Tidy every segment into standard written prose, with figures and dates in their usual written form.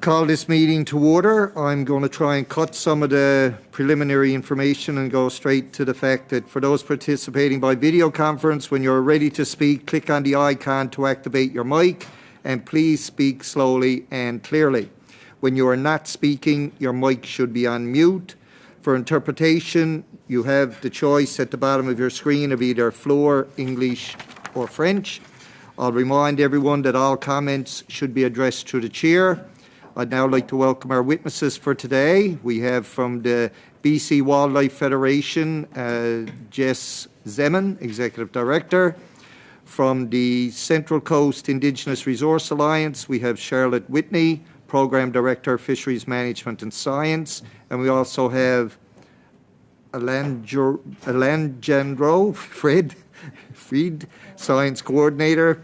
Call this meeting to order. I'm going to try and cut some of the preliminary information and go straight to the fact that for those participating by video conference, when you're ready to speak, click on the icon to activate your mic, and please speak slowly and clearly. When you are not speaking, your mic should be on mute. For interpretation, you have the choice at the bottom of your screen of either Floor, English or French. I'll remind everyone that all comments should be addressed to the chair. I'd now like to welcome our witnesses for today. We have from the BC Wildlife Federation, Jess Zeman, Executive Director. From the Central Coast Indigenous Resource Alliance, we have Charlotte Whitney, Program Director, Fisheries Management and Science. And we also have Alejandro Fried, Science Coordinator.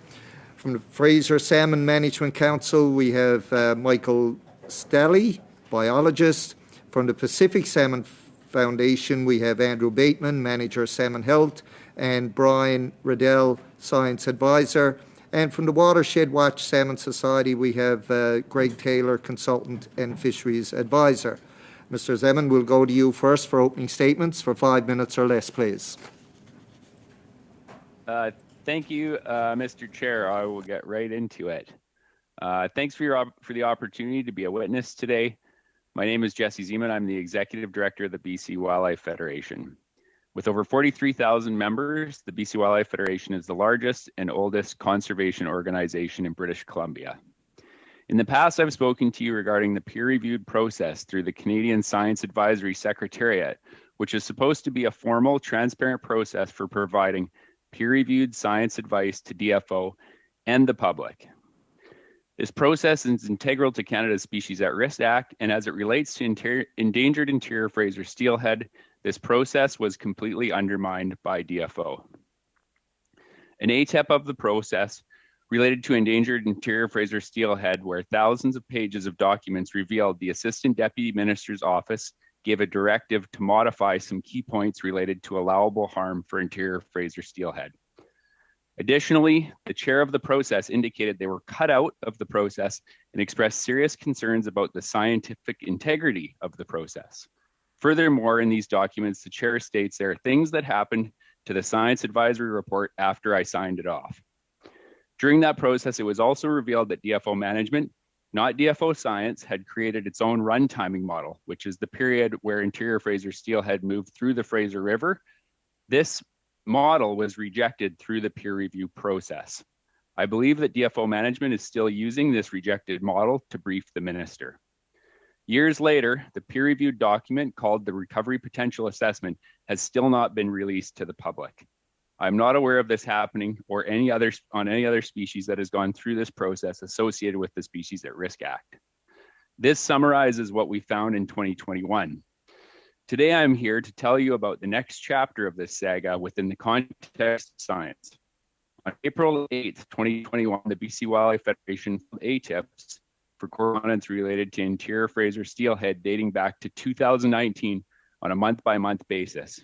From the Fraser Salmon Management Council, we have Michael Stelly, biologist. From the Pacific Salmon Foundation, we have Andrew Bateman, Manager Salmon Health, and Brian Riddell, Science Advisor. And from the Watershed Watch Salmon Society, we have Greg Taylor, Consultant and Fisheries Advisor. Mr. Zeman, we'll go to you first for opening statements for 5 minutes or less, please. Thank you, Mr. Chair. I will get right into it. Thanks for the opportunity to be a witness today. My name is Jesse Zeman. I'm the Executive Director of the BC Wildlife Federation. With over 43,000 members, the BC Wildlife Federation is the largest and oldest conservation organization in British Columbia. In the past, I've spoken to you regarding the peer-reviewed process through the Canadian Science Advisory Secretariat, which is supposed to be a formal, transparent process for providing peer-reviewed science advice to DFO and the public. This process is integral to Canada's Species at Risk Act, and as it relates to endangered interior Fraser steelhead, this process was completely undermined by DFO. An ATEP of the process related to endangered interior Fraser steelhead, where thousands of pages of documents revealed the Assistant Deputy Minister's office gave a directive to modify some key points related to allowable harm for interior Fraser steelhead. Additionally, the chair of the process indicated they were cut out of the process and expressed serious concerns about the scientific integrity of the process. Furthermore, in these documents, the chair states there are things that happened to the science advisory report after I signed it off. During that process, it was also revealed that DFO management, not DFO Science, had created its own run timing model, which is the period where interior Fraser steelhead moved through the Fraser River. This model was rejected through the peer review process. I believe that DFO management is still using this rejected model to brief the minister. Years later, the peer-reviewed document called the Recovery Potential Assessment has still not been released to the public. I'm not aware of this happening or any other species that has gone through this process associated with the Species at Risk Act. This summarizes what we found in 2021. Today, I'm here to tell you about the next chapter of this saga within the context of science. On April 8th, 2021, the BC Wildlife Federation filed ATIPs for correspondence related to interior Fraser steelhead dating back to 2019 on a month-by-month basis.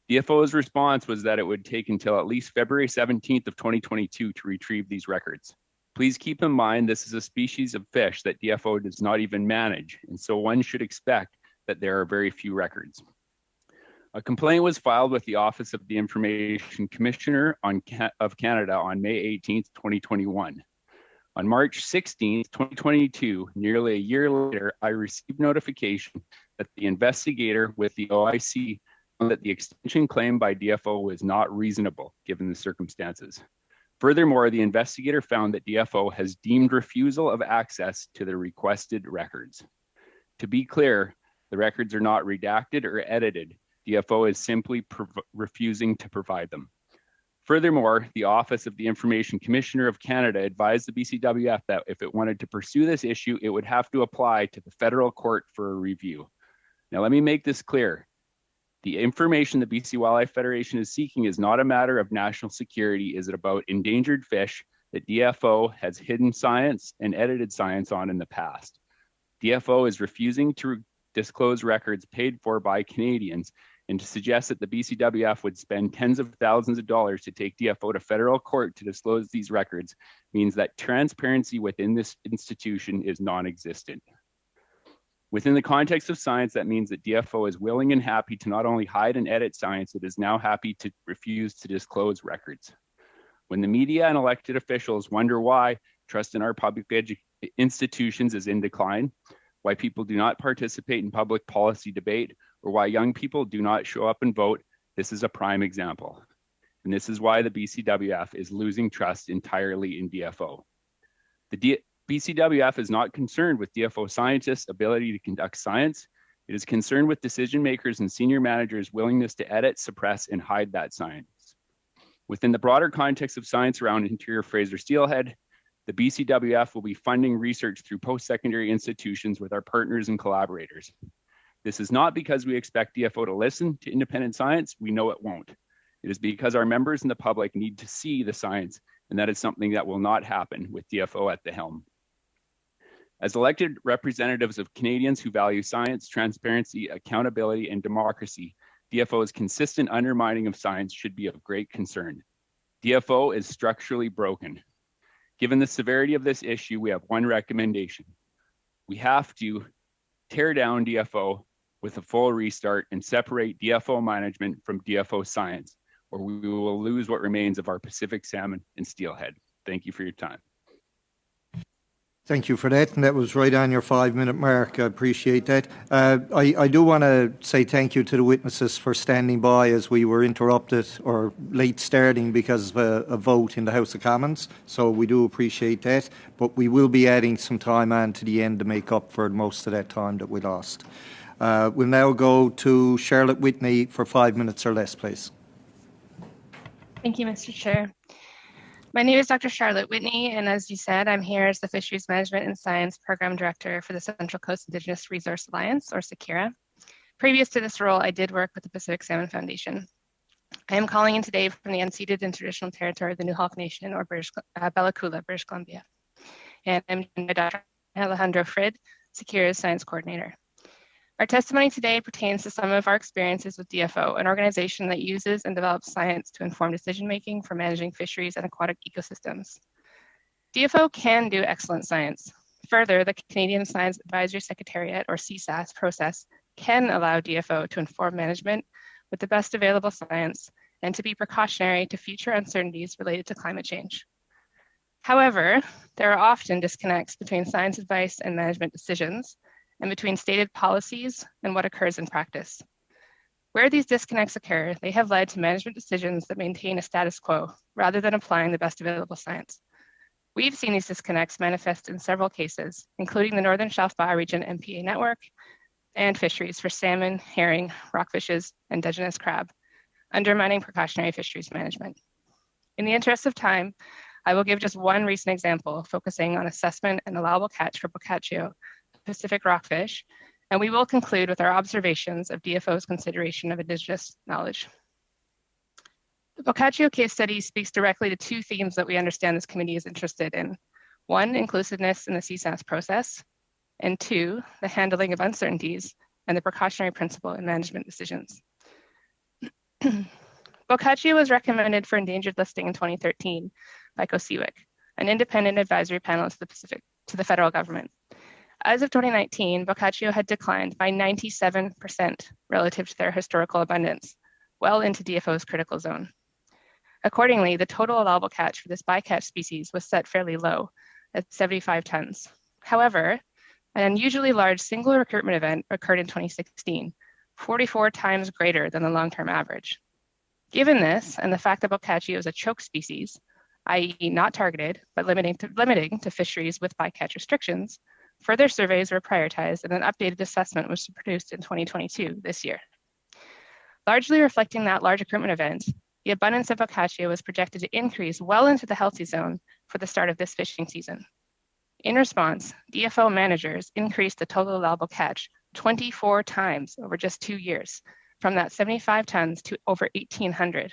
DFO's response was that it would take until at least February 17th of 2022 to retrieve these records. Please keep in mind this is a species of fish that DFO does not even manage, and so one should expect that there are very few records. A complaint was filed with the Office of the Information Commissioner of Canada on May 18th, 2021. On March 16th, 2022, nearly a year later, I received notification that the investigator with the OIC found that the extension claim by DFO was not reasonable given the circumstances. Furthermore, the investigator found that DFO has deemed refusal of access to the requested records. To be clear, the records are not redacted or edited. DFO is simply refusing to provide them. Furthermore, the Office of the Information Commissioner of Canada advised the BCWF that if it wanted to pursue this issue, it would have to apply to the federal court for a review. Now, let me make this clear. The information the BC Wildlife Federation is seeking is not a matter of national security. Is it about endangered fish that DFO has hidden science and edited science on in the past? DFO is refusing to disclose records paid for by Canadians And to suggest that the BCWF would spend tens of thousands of dollars to take DFO to federal court to disclose these records means that transparency within this institution is non-existent. Within the context of science, that means that DFO is willing and happy to not only hide and edit science, it is now happy to refuse to disclose records. When the media and elected officials wonder why trust in our public institutions is in decline, why people do not participate in public policy debate, or why young people do not show up and vote, this is a prime example. And this is why the BCWF is losing trust entirely in DFO. The BCWF is not concerned with DFO scientists' ability to conduct science. It is concerned with decision makers and senior managers' willingness to edit, suppress, and hide that science. Within the broader context of science around interior Fraser Steelhead, the BCWF will be funding research through post-secondary institutions with our partners and collaborators. This is not because we expect DFO to listen to independent science. We know it won't. It is because our members and the public need to see the science, and that is something that will not happen with DFO at the helm. As elected representatives of Canadians who value science, transparency, accountability, and democracy, DFO's consistent undermining of science should be of great concern. DFO is structurally broken. Given the severity of this issue, we have one recommendation. We have to tear down DFO with a full restart and separate DFO management from DFO science, or we will lose what remains of our Pacific salmon and steelhead. Thank you for your time. Thank you for that, and that was right on your 5-minute mark. I appreciate that. I do want to say thank you to the witnesses for standing by as we were interrupted or late starting because of a vote in the House of Commons, so we do appreciate that, but we will be adding some time on to the end to make up for most of that time that we lost. We'll now go to Charlotte Whitney for 5 minutes or less, please. Thank you, Mr. Chair. My name is Dr. Charlotte Whitney, and as you said, I'm here as the Fisheries Management and Science Program Director for the Central Coast Indigenous Resource Alliance, or SECIRA. Previous to this role, I did work with the Pacific Salmon Foundation. I am calling in today from the unceded and traditional territory of the Newhawk Nation, or Bella Coola, British Columbia. And I'm joined by Dr. Alejandro Frid, SECIRA's Science Coordinator. Our testimony today pertains to some of our experiences with DFO, an organization that uses and develops science to inform decision-making for managing fisheries and aquatic ecosystems. DFO can do excellent science. Further, the Canadian Science Advisory Secretariat, or CSAS, process can allow DFO to inform management with the best available science and to be precautionary to future uncertainties related to climate change. However, there are often disconnects between science advice and management decisions, and between stated policies and what occurs in practice. Where these disconnects occur, they have led to management decisions that maintain a status quo rather than applying the best available science. We've seen these disconnects manifest in several cases, including the Northern Shelf Bioregion MPA network and fisheries for salmon, herring, rockfishes, and Dungeness crab, undermining precautionary fisheries management. In the interest of time, I will give just one recent example, focusing on assessment and allowable catch for Boccaccio, Pacific rockfish, and we will conclude with our observations of DFO's consideration of Indigenous knowledge. The Boccaccio case study speaks directly to two themes that we understand this committee is interested in. One, inclusiveness in the CSAS process, and two, the handling of uncertainties and the precautionary principle in management decisions. Boccaccio was recommended for endangered listing in 2013 by COSEWIC, an independent advisory panel to the federal government. As of 2019, Boccaccio had declined by 97% relative to their historical abundance, well into DFO's critical zone. Accordingly, the total allowable catch for this bycatch species was set fairly low at 75 tons. However, an unusually large single recruitment event occurred in 2016, 44 times greater than the long-term average. Given this, and the fact that Boccaccio is a choke species, i.e. not targeted, but limiting to fisheries with bycatch restrictions, further surveys were prioritized and an updated assessment was produced in 2022, this year. Largely reflecting that large recruitment event, the abundance of Boccaccio was projected to increase well into the healthy zone for the start of this fishing season. In response, DFO managers increased the total allowable catch 24 times over just 2 years, from that 75 tons to over 1,800.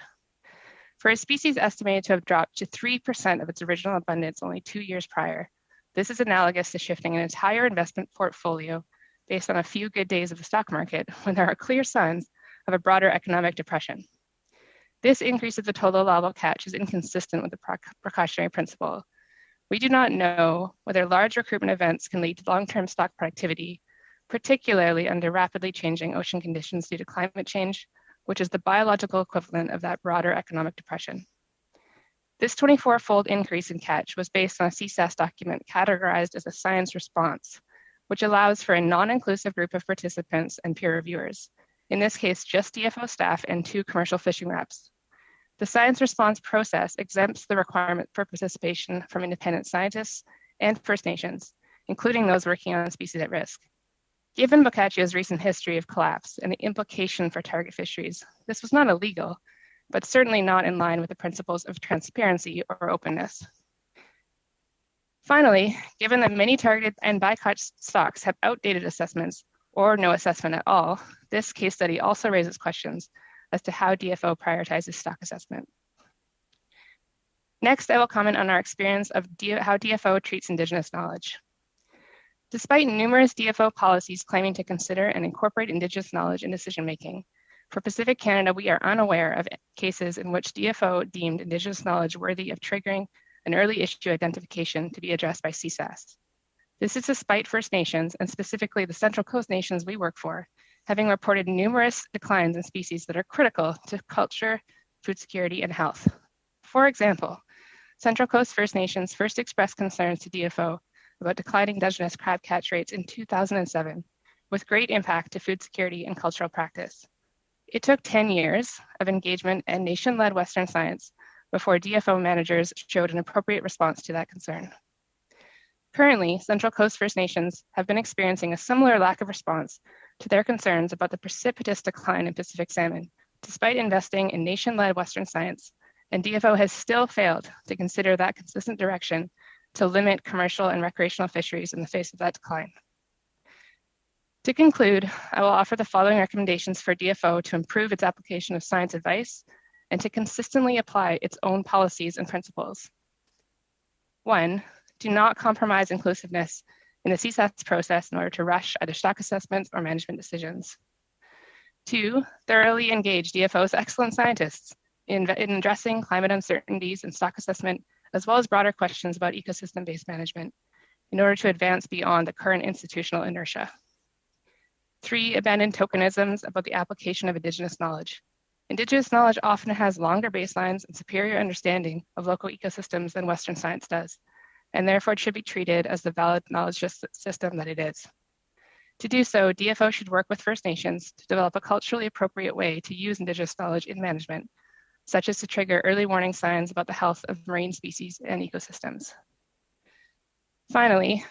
For a species estimated to have dropped to 3% of its original abundance only 2 years prior, this is analogous to shifting an entire investment portfolio based on a few good days of the stock market when there are clear signs of a broader economic depression. This increase of the total allowable catch is inconsistent with the precautionary principle. We do not know whether large recruitment events can lead to long-term stock productivity, particularly under rapidly changing ocean conditions due to climate change, which is the biological equivalent of that broader economic depression. This 24-fold increase in catch was based on a CSAS document categorized as a science response, which allows for a non-inclusive group of participants and peer reviewers, in this case, just DFO staff and 2 commercial fishing reps. The science response process exempts the requirement for participation from independent scientists and First Nations, including those working on species at risk. Given Boccaccia's recent history of collapse and the implication for target fisheries, this was not illegal, but certainly not in line with the principles of transparency or openness. Finally, given that many targeted and bycatch stocks have outdated assessments or no assessment at all, this case study also raises questions as to how DFO prioritizes stock assessment. Next, I will comment on our experience of how DFO treats Indigenous knowledge. Despite numerous DFO policies claiming to consider and incorporate Indigenous knowledge in decision-making, for Pacific Canada, we are unaware of cases in which DFO deemed Indigenous knowledge worthy of triggering an early issue identification to be addressed by CSAS. This is despite First Nations, and specifically the Central Coast Nations we work for, having reported numerous declines in species that are critical to culture, food security, and health. For example, Central Coast First Nations first expressed concerns to DFO about declining Dungeness crab catch rates in 2007, with great impact to food security and cultural practice. It took 10 years of engagement and nation-led Western science before DFO managers showed an appropriate response to that concern. Currently, Central Coast First Nations have been experiencing a similar lack of response to their concerns about the precipitous decline in Pacific salmon, despite investing in nation-led Western science, and DFO has still failed to consider that consistent direction to limit commercial and recreational fisheries in the face of that decline. To conclude, I will offer the following recommendations for DFO to improve its application of science advice and to consistently apply its own policies and principles. 1, do not compromise inclusiveness in the CSAS process in order to rush either stock assessments or management decisions. 2, thoroughly engage DFO's excellent scientists in addressing climate uncertainties and stock assessment, as well as broader questions about ecosystem-based management in order to advance beyond the current institutional inertia. 3, abandon tokenisms about the application of Indigenous knowledge. Indigenous knowledge often has longer baselines and superior understanding of local ecosystems than Western science does, and therefore it should be treated as the valid knowledge system that it is. To do so, DFO should work with First Nations to develop a culturally appropriate way to use Indigenous knowledge in management, such as to trigger early warning signs about the health of marine species and ecosystems. Finally,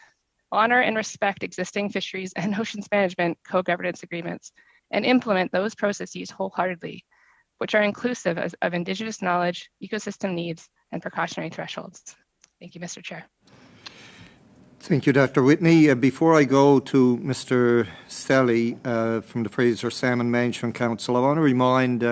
honor and respect existing fisheries and oceans management co-governance agreements and implement those processes wholeheartedly, which are inclusive of Indigenous knowledge, ecosystem needs, and precautionary thresholds. Thank you, Mr. Chair. Thank you, Dr. Whitney. Before I go to Mr. Stelly from the Fraser Salmon Management Council, I want to remind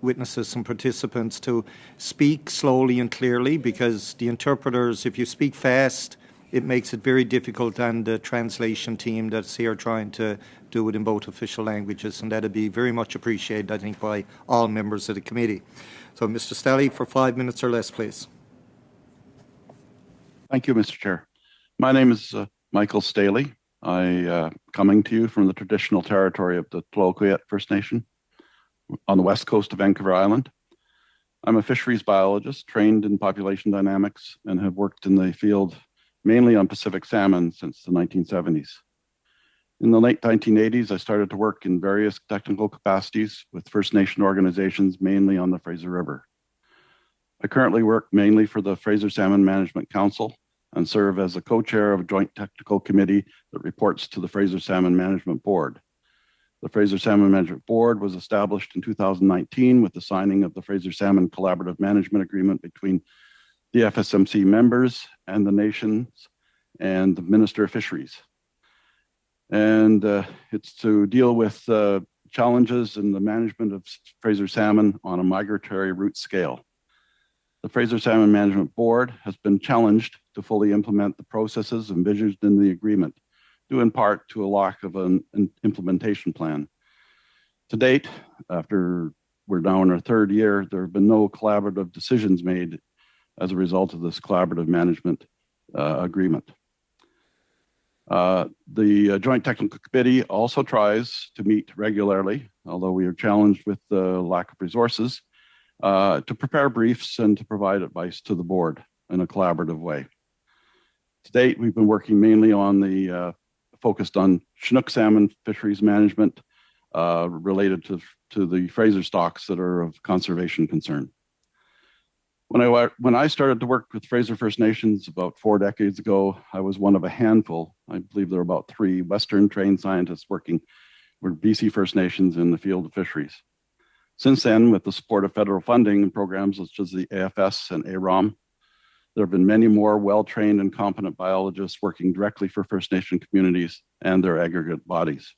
witnesses and participants to speak slowly and clearly, because the interpreters, if you speak fast, it makes it very difficult on the translation team that's here trying to do it in both official languages, and that'd be very much appreciated, I think, by all members of the committee. So, Mr. Stelly, for 5 minutes or less, please. Thank you, Mr. Chair. My name is Michael Staley. Coming to you from the traditional territory of the Tlaloquet First Nation on the west coast of Vancouver Island. I'm a fisheries biologist trained in population dynamics and have worked in the field mainly on Pacific salmon since the 1970s. In the late 1980s, I started to work in various technical capacities with First Nation organizations, mainly on the Fraser River. I currently work mainly for the Fraser Salmon Management Council and serve as a co-chair of a joint technical committee that reports to the Fraser Salmon Management Board. The Fraser Salmon Management Board was established in 2019 with the signing of the Fraser Salmon Collaborative Management Agreement between the FSMC members and the nations and the Minister of Fisheries. And it's to deal with challenges in the management of Fraser salmon on a migratory route scale. The Fraser Salmon Management Board has been challenged to fully implement the processes envisioned in the agreement, due in part to a lack of an implementation plan. To date, after we're now in our third year, there have been no collaborative decisions made as a result of this collaborative management agreement. The Joint Technical Committee also tries to meet regularly, although we are challenged with the lack of resources, to prepare briefs and to provide advice to the board in a collaborative way. To date, we've been working mainly on the focused on Chinook salmon fisheries management related to the Fraser stocks that are of conservation concern. When I started to work with Fraser First Nations about 4 decades ago, I was one of a handful. I believe there were about 3 Western trained scientists working with BC First Nations in the field of fisheries. Since then, with the support of federal funding and programs such as the AFS and AROM, there have been many more well-trained and competent biologists working directly for First Nation communities and their aggregate bodies.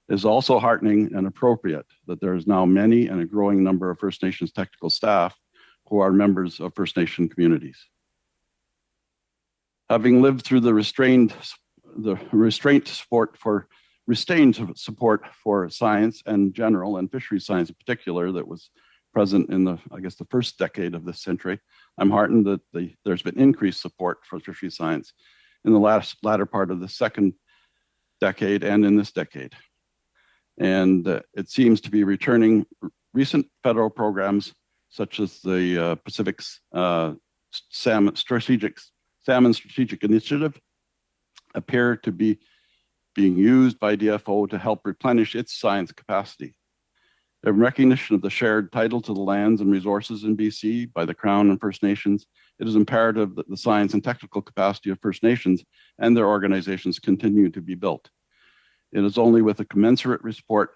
It is also heartening and appropriate that there is now many and a growing number of First Nations technical staff who are members of First Nation communities. Having lived through the restrained support for science in general and fisheries science in particular that was present in the first decade of this century, I'm heartened that there's been increased support for fisheries science in the latter part of the second decade and in this decade. And it seems to be returning. Recent federal programs such as the Pacific's Salmon Strategic Initiative appear to be being used by DFO to help replenish its science capacity. In recognition of the shared title to the lands and resources in BC by the Crown and First Nations, it is imperative that the science and technical capacity of First Nations and their organizations continue to be built. It is only with a commensurate support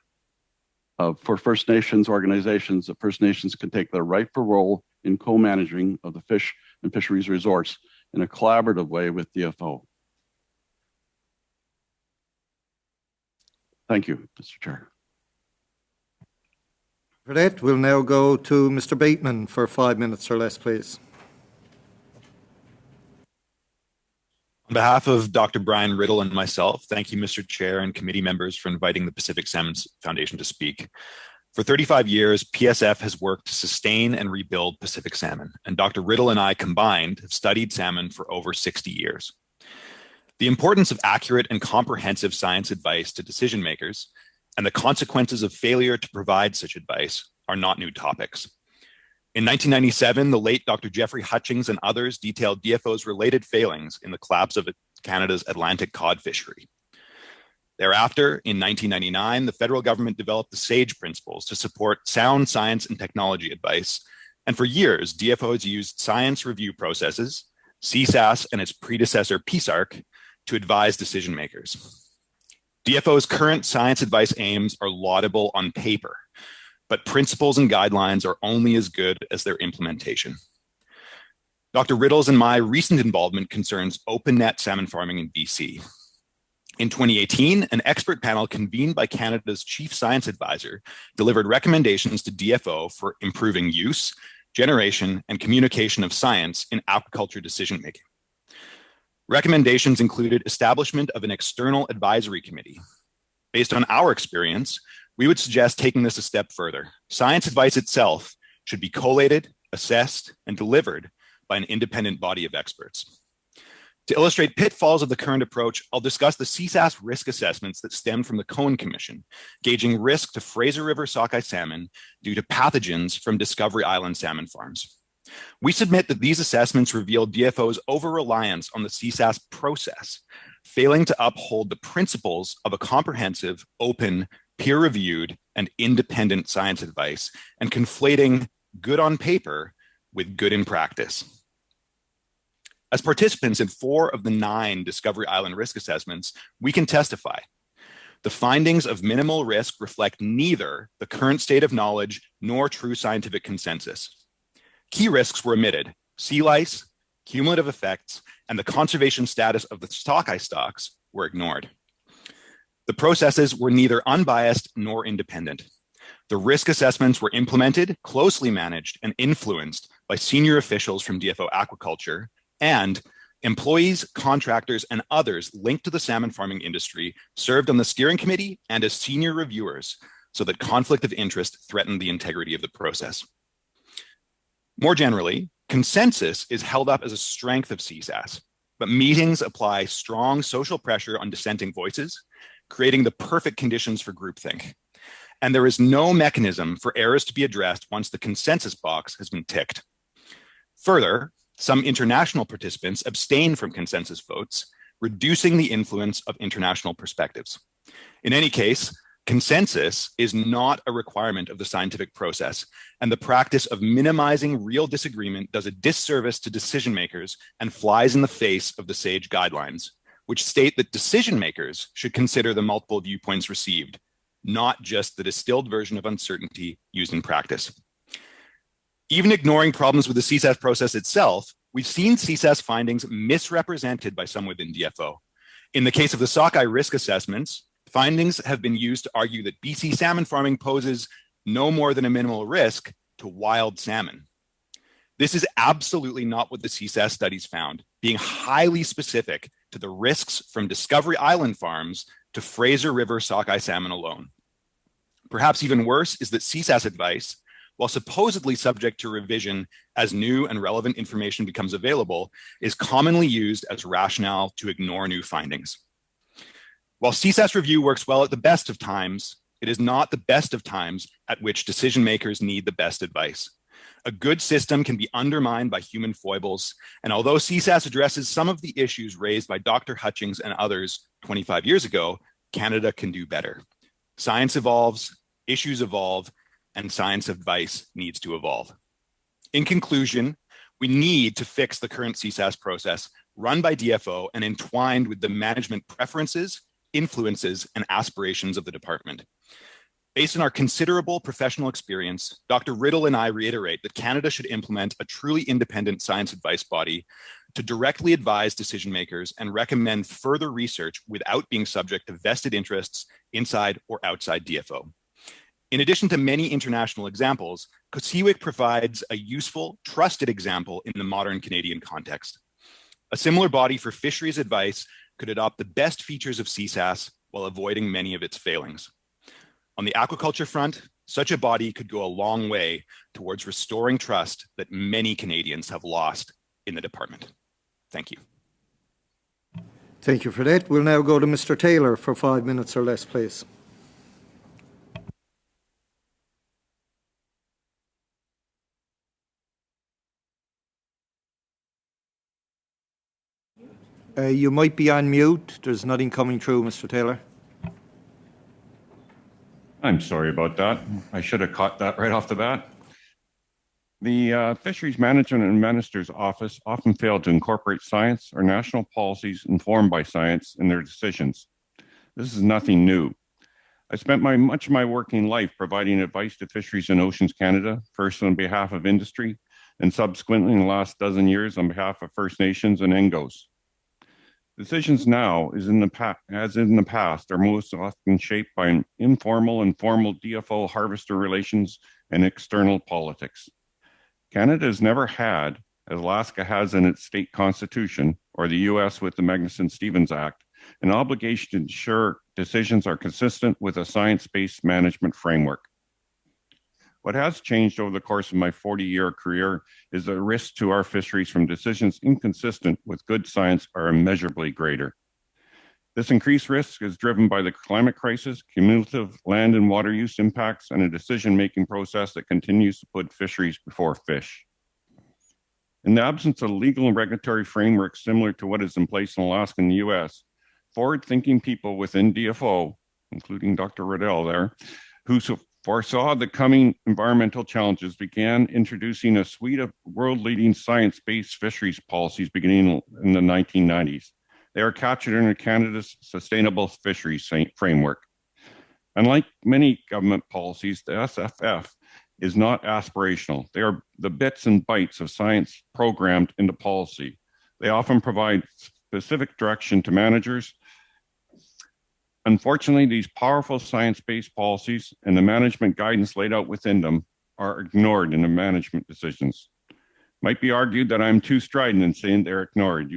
for First Nations organizations that First Nations can take their rightful role in co-managing of the fish and fisheries resource in a collaborative way with DFO. Thank you, Mr. Chair. For that, we'll now go to Mr. Bateman for 5 minutes or less, please. On behalf of Dr. Brian Riddle and myself, thank you, Mr. Chair and committee members, for inviting the Pacific Salmon Foundation to speak. For 35 years, PSF has worked to sustain and rebuild Pacific salmon, and Dr. Riddle and I combined have studied salmon for over 60 years. The importance of accurate and comprehensive science advice to decision makers and the consequences of failure to provide such advice are not new topics. In 1997, the late Dr. Jeffrey Hutchings and others detailed DFO's related failings in the collapse of Canada's Atlantic cod fishery. Thereafter, in 1999, the federal government developed the SAGE principles to support sound science and technology advice. And for years, DFO has used science review processes, CSAS and its predecessor PSARC, to advise decision makers. DFO's current science advice aims are laudable on paper, but principles and guidelines are only as good as their implementation. Dr. Riddle's and my recent involvement concerns open net salmon farming in BC. In 2018, an expert panel convened by Canada's chief science advisor delivered recommendations to DFO for improving use, generation, and communication of science in aquaculture decision-making. Recommendations included establishment of an external advisory committee. Based on our experience, we would suggest taking this a step further. Science advice itself should be collated, assessed, and delivered by an independent body of experts. To illustrate pitfalls of the current approach, I'll discuss the CSAS risk assessments that stemmed from the Cohen Commission, gauging risk to Fraser River sockeye salmon due to pathogens from Discovery Island salmon farms. We submit that these assessments reveal DFO's over-reliance on the CSAS process, failing to uphold the principles of a comprehensive, open, peer-reviewed, and independent science advice, and conflating good on paper with good in practice. As participants in 4 of the 9 Discovery Island risk assessments, we can testify. The findings of minimal risk reflect neither the current state of knowledge nor true scientific consensus. Key risks were omitted: sea lice, cumulative effects, and the conservation status of the sockeye stocks were ignored. The processes were neither unbiased nor independent. The risk assessments were implemented, closely managed, and influenced by senior officials from DFO Aquaculture, and employees, contractors, and others linked to the salmon farming industry served on the steering committee and as senior reviewers, so that conflict of interest threatened the integrity of the process. More generally, consensus is held up as a strength of CSAS, but meetings apply strong social pressure on dissenting voices, creating the perfect conditions for groupthink. And there is no mechanism for errors to be addressed once the consensus box has been ticked. Further, some international participants abstain from consensus votes, reducing the influence of international perspectives. In any case, consensus is not a requirement of the scientific process, and the practice of minimizing real disagreement does a disservice to decision makers and flies in the face of the SAGE guidelines, which state that decision makers should consider the multiple viewpoints received, not just the distilled version of uncertainty used in practice. Even ignoring problems with the CSAS process itself, we've seen CSAS findings misrepresented by some within DFO. In the case of the sockeye risk assessments, findings have been used to argue that BC salmon farming poses no more than a minimal risk to wild salmon. This is absolutely not what the CSAS studies found, being highly specific to the risks from Discovery Island farms to Fraser River sockeye salmon alone. Perhaps even worse is that CSAS advice, while supposedly subject to revision as new and relevant information becomes available, is commonly used as rationale to ignore new findings. While CSAS review works well at the best of times, it is not the best of times at which decision makers need the best advice. A good system can be undermined by human foibles, and although CSAS addresses some of the issues raised by Dr. Hutchings and others 25 years ago, Canada can do better. Science evolves, issues evolve, and science advice needs to evolve. In conclusion, we need to fix the current CSAS process run by DFO and entwined with the management preferences, influences, and aspirations of the department. Based on our considerable professional experience, Dr. Riddle and I reiterate that Canada should implement a truly independent science advice body to directly advise decision makers and recommend further research without being subject to vested interests inside or outside DFO. In addition to many international examples, COSEWIC provides a useful, trusted example in the modern Canadian context. A similar body for fisheries advice could adopt the best features of CSAS while avoiding many of its failings. On the aquaculture front, such a body could go a long way towards restoring trust that many Canadians have lost in the department. Thank you. Thank you for that. We'll now go to Mr. Taylor for 5 minutes or less, please. You might be on mute. There's nothing coming through, Mr. Taylor. I'm sorry about that. I should have caught that right off the bat. The Fisheries Management and Minister's Office often fail to incorporate science or national policies informed by science in their decisions. This is nothing new. I spent much of my working life providing advice to Fisheries and Oceans Canada, first on behalf of industry, and subsequently in the last dozen years on behalf of First Nations and NGOs. Decisions now, as in the past, are most often shaped by informal and formal DFO harvester relations and external politics. Canada has never had, as Alaska has in its state constitution, or the US with the Magnuson-Stevens Act, an obligation to ensure decisions are consistent with a science-based management framework. What has changed over the course of my 40-year career is the risks to our fisheries from decisions inconsistent with good science are immeasurably greater. This increased risk is driven by the climate crisis, cumulative land and water use impacts, and a decision-making process that continues to put fisheries before fish. In the absence of legal and regulatory frameworks similar to what is in place in Alaska and the US, forward-thinking people within DFO, including Dr. Riddell there, who foresaw the coming environmental challenges, began introducing a suite of world-leading science-based fisheries policies beginning in the 1990s. They are captured under Canada's Sustainable Fisheries Framework. Unlike many government policies, the SFF is not aspirational. They are the bits and bytes of science programmed into policy. They often provide specific direction to managers. Unfortunately, these powerful science-based policies and the management guidance laid out within them are ignored in the management decisions. It might be argued that I'm too strident in saying they're ignored,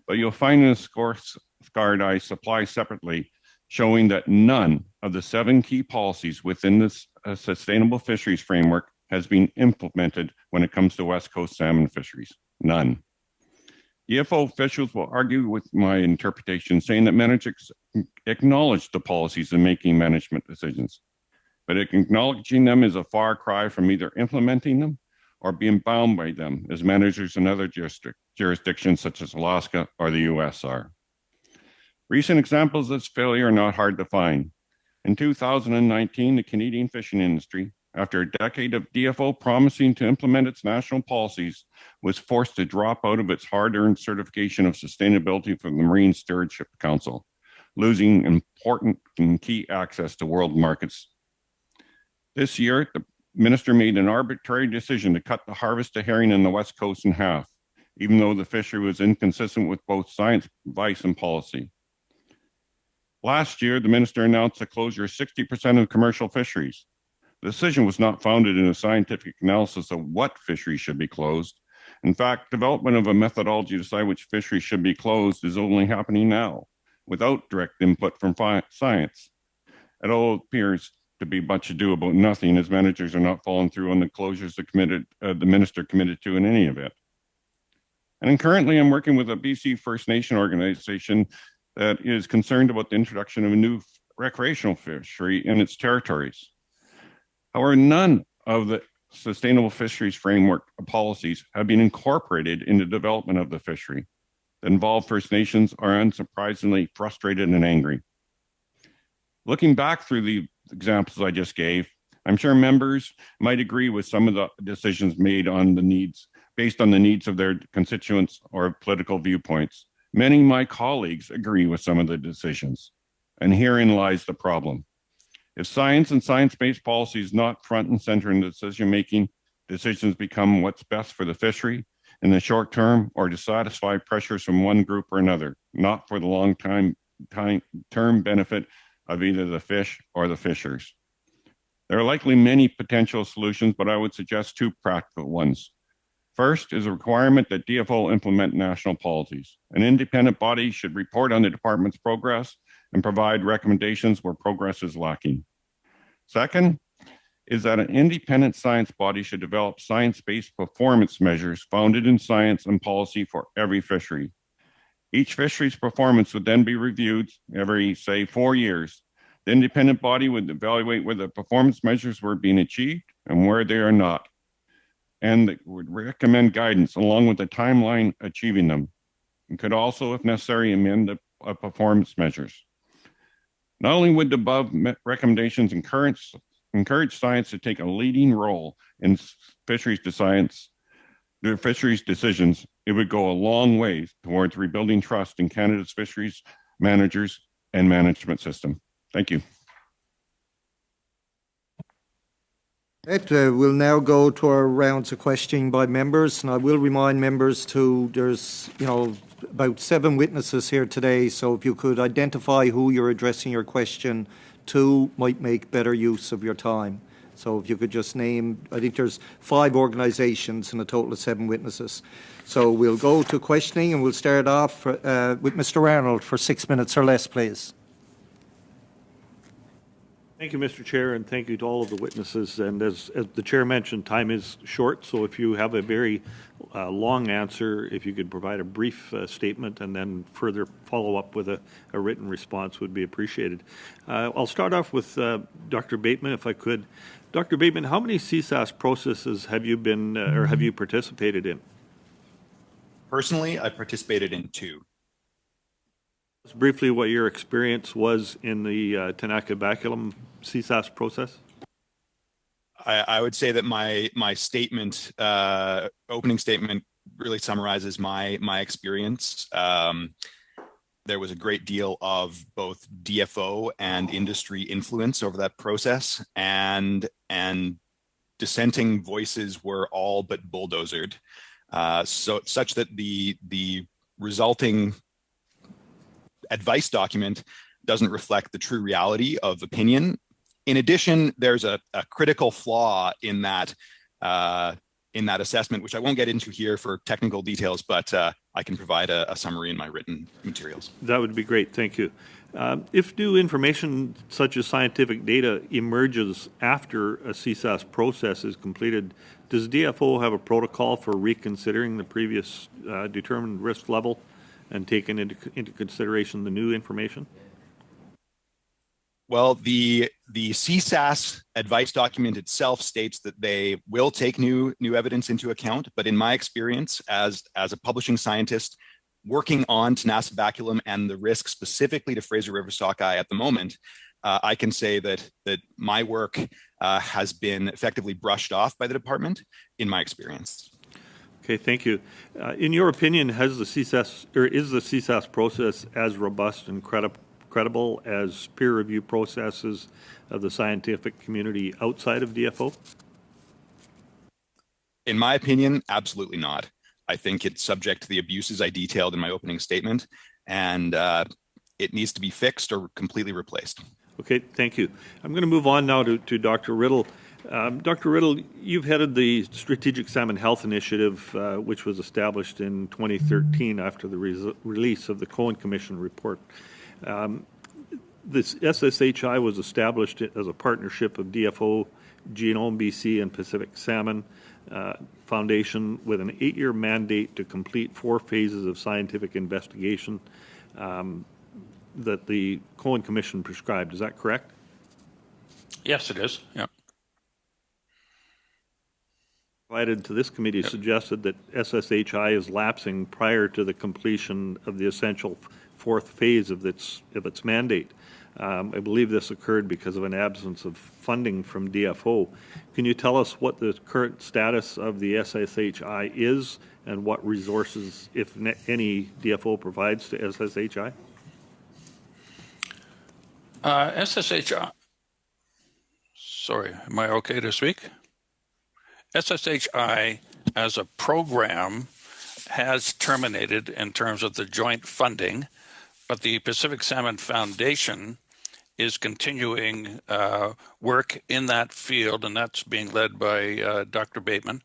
but you'll find in the scorecard I supply separately showing that none of the 7 key policies within this sustainable fisheries framework has been implemented when it comes to West Coast salmon fisheries. None. DFO officials will argue with my interpretation, saying that managers acknowledge the policies in making management decisions, but acknowledging them is a far cry from either implementing them or being bound by them, as managers in other jurisdictions such as Alaska or the US are. Recent examples of this failure are not hard to find. In 2019, the Canadian fishing industry, after a decade of DFO promising to implement its national policies, was forced to drop out of its hard-earned certification of sustainability from the Marine Stewardship Council, losing important and key access to world markets. This year, the minister made an arbitrary decision to cut the harvest of herring in the West Coast in half, even though the fishery was inconsistent with both science, advice, and policy. Last year, the minister announced the closure of 60% of commercial fisheries. The decision was not founded in a scientific analysis of what fisheries should be closed. In fact, development of a methodology to decide which fisheries should be closed is only happening now, without direct input from science. It all appears to be much ado about nothing, as managers are not following through on the closures the minister committed to in any event. And currently, I'm working with a BC First Nation organization that is concerned about the introduction of a new recreational fishery in its territories. However, none of the sustainable fisheries framework policies have been incorporated in the development of the fishery. The involved First Nations are unsurprisingly frustrated and angry. Looking back through the examples I just gave, I'm sure members might agree with some of the decisions made on the needs, based on the needs of their constituents or political viewpoints. Many of my colleagues agree with some of the decisions, and herein lies the problem. If science and science-based policy is not front and center in decision-making, decisions become what's best for the fishery in the short term or to satisfy pressures from one group or another, not for the long-term benefit of either the fish or the fishers. There are likely many potential solutions, but I would suggest 2 practical ones. First is a requirement that DFO implement national policies. An independent body should report on the department's progress and provide recommendations where progress is lacking. Second is that an independent science body should develop science-based performance measures founded in science and policy for every fishery. Each fishery's performance would then be reviewed every, say, 4 years. The independent body would evaluate whether performance measures were being achieved and where they are not, and would recommend guidance along with the timeline achieving them, and could also, if necessary, amend the performance measures. Not only would the above recommendations encourage science to take a leading role in fisheries decisions, it would go a long way towards rebuilding trust in Canada's fisheries managers and management system. Thank you. We'll now go to our rounds of questioning by members, and I will remind members there's about 7 witnesses here today, so if you could identify who you're addressing your question to, might make better use of your time. So if you could just name, I think there's 5 organisations and a total of 7 witnesses. So we'll go to questioning, and we'll start off with Mr. Arnold for 6 minutes or less, please. Thank you, Mr. Chair, and thank you to all of the witnesses. And as the Chair mentioned, time is short, so if you have a very long answer, if you could provide a brief statement and then further follow up with a written response would be appreciated. I'll start off with Dr. Bateman, if I could. Dr. Bateman, how many CSAS processes have you been or have you participated in? Personally, I participated in 2. Briefly, what your experience was in the Tanaka baculum CSAS process? I would say that my statement, opening statement, really summarizes my experience. There was a great deal of both DFO and industry influence over that process, and dissenting voices were all but bulldozered, such that the resulting advice document doesn't reflect the true reality of opinion. In addition, there's a critical flaw in that assessment, which I won't get into here for technical details, but I can provide a summary in my written materials. That would be great. Thank you. If new information such as scientific data emerges after a CSAS process is completed, does DFO have a protocol for reconsidering the previous determined risk level and taking into consideration the new information? Well, the CSAS advice document itself states that they will take new evidence into account. But in my experience as a publishing scientist working on Tenacibaculum and the risk specifically to Fraser River sockeye at the moment, I can say that my work has been effectively brushed off by the department in my experience. Okay, thank you. In your opinion, has the CSAS, or is the CSAS process as robust and credible as peer review processes of the scientific community outside of DFO? In my opinion, absolutely not. I think it's subject to the abuses I detailed in my opening statement, and it needs to be fixed or completely replaced. Okay, thank you. I'm going to move on now to Dr. Riddle. Dr. Riddle, you've headed the Strategic Salmon Health Initiative, which was established in 2013 after the release of the Cohen Commission report. This SSHI was established as a partnership of DFO, Genome BC, and Pacific Salmon Foundation with an 8-year mandate to complete 4 phases of scientific investigation that the Cohen Commission prescribed. Is that correct? Yes, it is. Yeah. Provided to this committee suggested that SSHI is lapsing prior to the completion of the essential 4th phase of its mandate. I believe this occurred because of an absence of funding from DFO. Can you tell us what the current status of the SSHI is and what resources, if any, DFO provides to SSHI? SSHI, sorry, am I okay to speak? SSHI as a program has terminated in terms of the joint funding, but the Pacific Salmon Foundation is continuing work in that field, and that's being led by Dr. Bateman.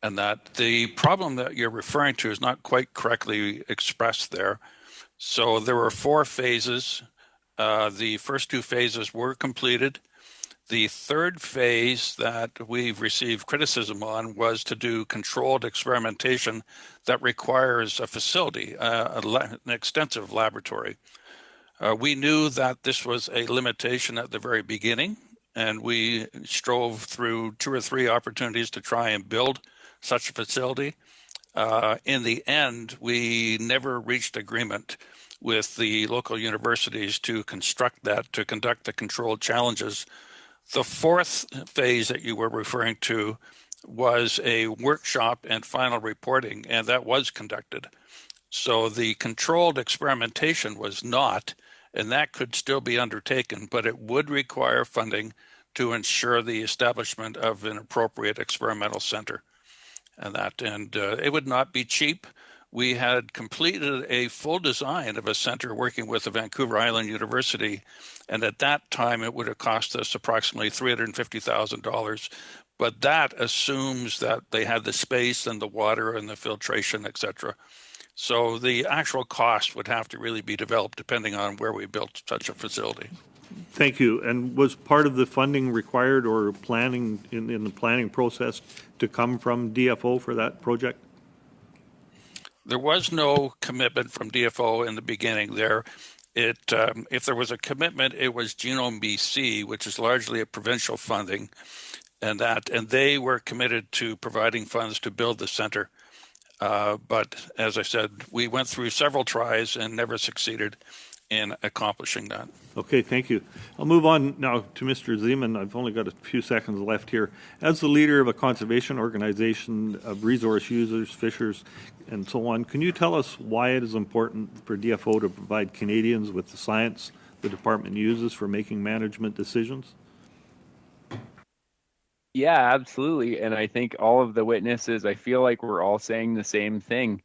And that the problem that you're referring to is not quite correctly expressed there. So there were 4 phases. The first 2 phases were completed. The 3rd phase that we've received criticism on was to do controlled experimentation that requires a facility, an extensive laboratory. We knew that this was a limitation at the very beginning, and we strove through 2 or 3 opportunities to try and build such a facility. In the end, we never reached agreement with the local universities to construct that, to conduct the controlled challenges. The 4th phase that you were referring to was a workshop and final reporting, and that was conducted. So the controlled experimentation was not, and that could still be undertaken, but it would require funding to ensure the establishment of an appropriate experimental center. And it would not be cheap. We had completed a full design of a center working with the Vancouver Island University, and at that time it would have cost us approximately $350,000. But that assumes that they had the space and the water and the filtration, etc. So the actual cost would have to really be developed depending on where we built such a facility. Thank you. And was part of the funding required or planning in the planning process to come from DFO for that project? There was no commitment from DFO in the beginning there. If there was a commitment, it was Genome BC, which is largely a provincial funding, and they were committed to providing funds to build the center. But as I said, we went through several tries and never succeeded in accomplishing that. Okay, thank you. I'll move on now to Mr. Zeman. I've only got a few seconds left here. As the leader of a conservation organization of resource users, fishers, and so on, can you tell us why it is important for DFO to provide Canadians with the science the department uses for making management decisions? Yeah, absolutely. And I think all of the witnesses, I feel like we're all saying the same thing.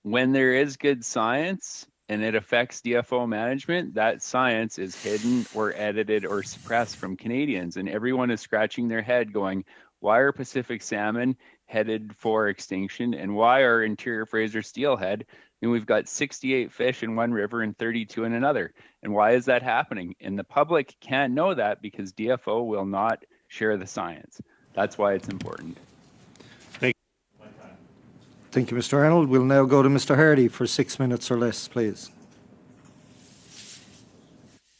When there is good science and it affects DFO management, that science is hidden or edited or suppressed from Canadians. And everyone is scratching their head going, why are Pacific salmon headed for extinction, and why are interior Fraser steelhead, and we've got 68 fish in one river and 32 in another? And why is that happening? And the public can't know that because DFO will not share the science. That's why it's important. Thank you, Mr. Arnold. We'll now go to Mr. Hardy for 6 minutes or less, please.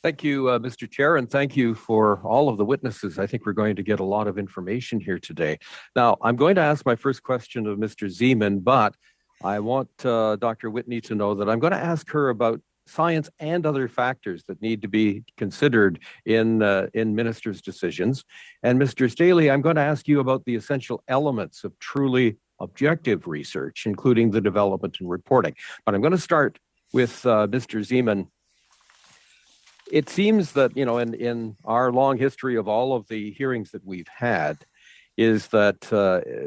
Thank you, Mr. Chair, and thank you for all of the witnesses. I think we're going to get a lot of information here today. Now, I'm going to ask my first question of Mr. Zeman, but I want Dr. Whitney to know that I'm going to ask her about science and other factors that need to be considered in ministers' decisions. And Mr. Staley, I'm going to ask you about the essential elements of truly objective research, including the development and reporting. But I'm going to start with Mr. Zeman. It seems that, you know, in our long history of all of the hearings that we've had, is that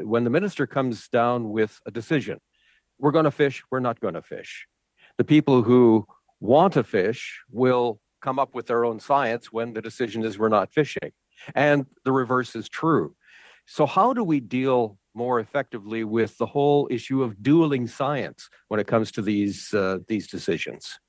when the minister comes down with a decision, we're going to fish, we're not going to fish. The people who want to fish will come up with their own science when the decision is we're not fishing. And the reverse is true. So how do we deal more effectively with the whole issue of dueling science when it comes to these decisions?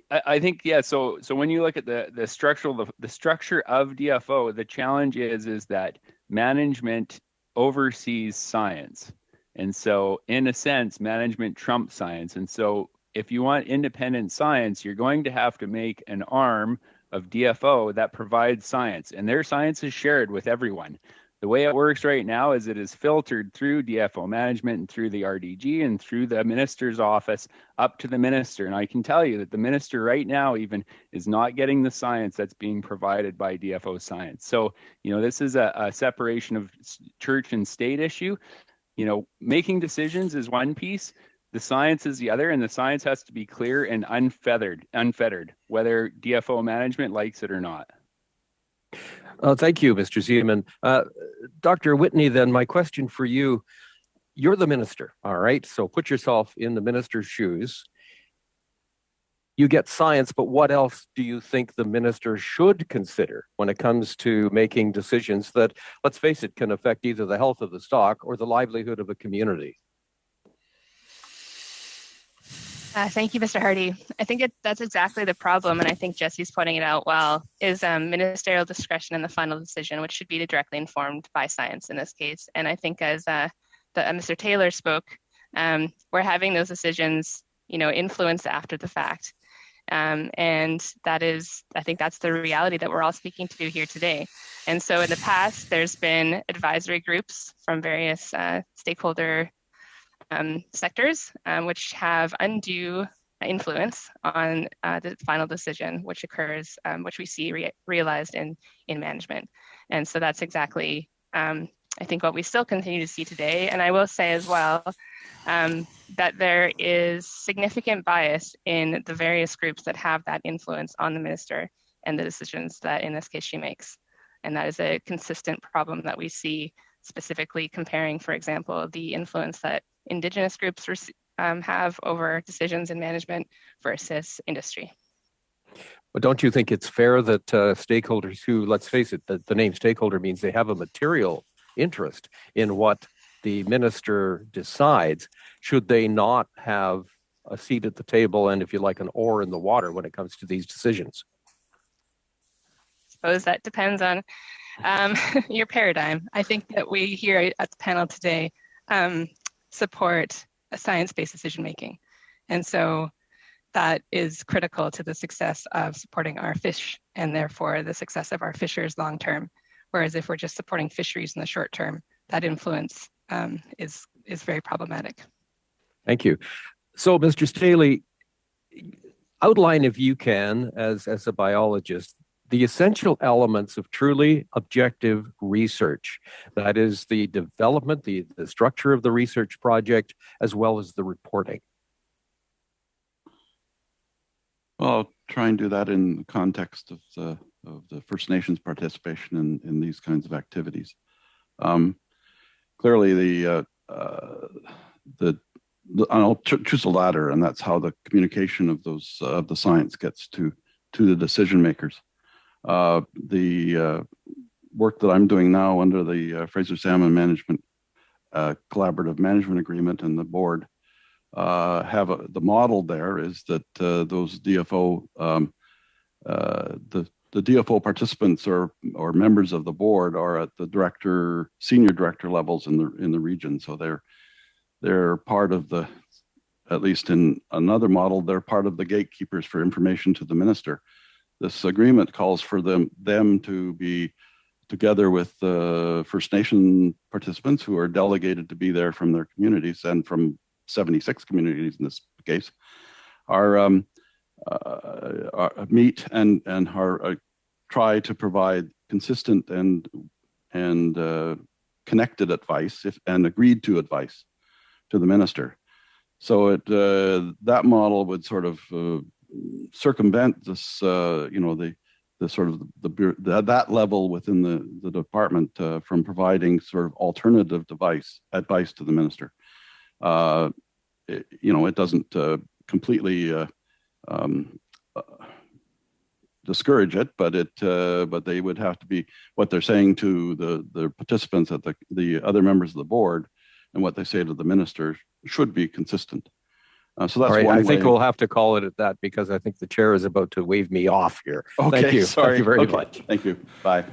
I think, yeah. So when you look at the structure of DFO, the challenge is that management oversees science, and so in a sense, management trumps science. And so if you want independent science, you're going to have to make an arm of DFO that provides science, and their science is shared with everyone. The way it works right now is it is filtered through DFO management and through the RDG and through the minister's office up to the minister. And I can tell you that the minister right now even is not getting the science that's being provided by DFO science. So, you know, this is a separation of church and state issue. You know, making decisions is one piece, the science is the other, and the science has to be clear and unfettered, whether DFO management likes it or not. Thank you, Mr. Zeman. Dr. Whitney, then my question for you, you're the minister, all right? So put yourself in the minister's shoes. You get science, but what else do you think the minister should consider when it comes to making decisions that, let's face it, can affect either the health of the stock or the livelihood of a community? Thank you, Mr. Hardy. I think that's exactly the problem, and I think Jesse's pointing it out well, is ministerial discretion in the final decision, which should be directly informed by science in this case. And I think as Mr. Taylor spoke, we're having those decisions, you know, influenced after the fact. And that is, I think that's the reality that we're all speaking to here today. And so in the past, there's been advisory groups from various stakeholder sectors, which have undue influence on the final decision, which occurs, which we see realized in management. And so that's exactly, I think, what we still continue to see today. And I will say as well that there is significant bias in the various groups that have that influence on the minister and the decisions that, in this case, she makes. And that is a consistent problem that we see, specifically comparing, for example, the influence that Indigenous groups have over decisions in management versus industry. But don't you think it's fair that stakeholders who, let's face it, the name stakeholder means they have a material interest in what the minister decides, should they not have a seat at the table and, if you like, an oar in the water when it comes to these decisions? I suppose that depends on your paradigm. I think that we here at the panel today support a science-based decision-making. And so that is critical to the success of supporting our fish and therefore the success of our fishers long-term. Whereas if we're just supporting fisheries in the short term, that influence is very problematic. Thank you. So, Mr. Staley, outline, if you can, as a biologist, the essential elements of truly objective research. That is the development, the structure of the research project, as well as the reporting. Well, I'll try and do that in the context of the First Nations participation in these kinds of activities. Clearly, I'll choose the latter, and that's how the communication of the science gets to the decision makers. The work that I'm doing now under the Fraser Salmon Management collaborative management agreement and the board have the model there is that those DFO, the DFO participants or members of the board are at the senior director levels in the region. So they're part of the, at least in another model, they're part of the gatekeepers for information to the minister. This agreement calls for them to be together with the First Nation participants who are delegated to be there from their communities and from 76 communities in this case, meet and try to provide consistent and connected advice and agreed to advice to the minister. So that model would sort of circumvent this, the sort of that level within the department from providing sort of alternative advice to the minister. It doesn't completely discourage it, but they would have to be, what they're saying to the participants at the other members of the board and what they say to the minister should be consistent. So that's all right, one I think way. we'll have to call it at that because I think the chair is about to wave me off here. Okay, Thank you. Sorry. Thank you very much. Thank you. Bye.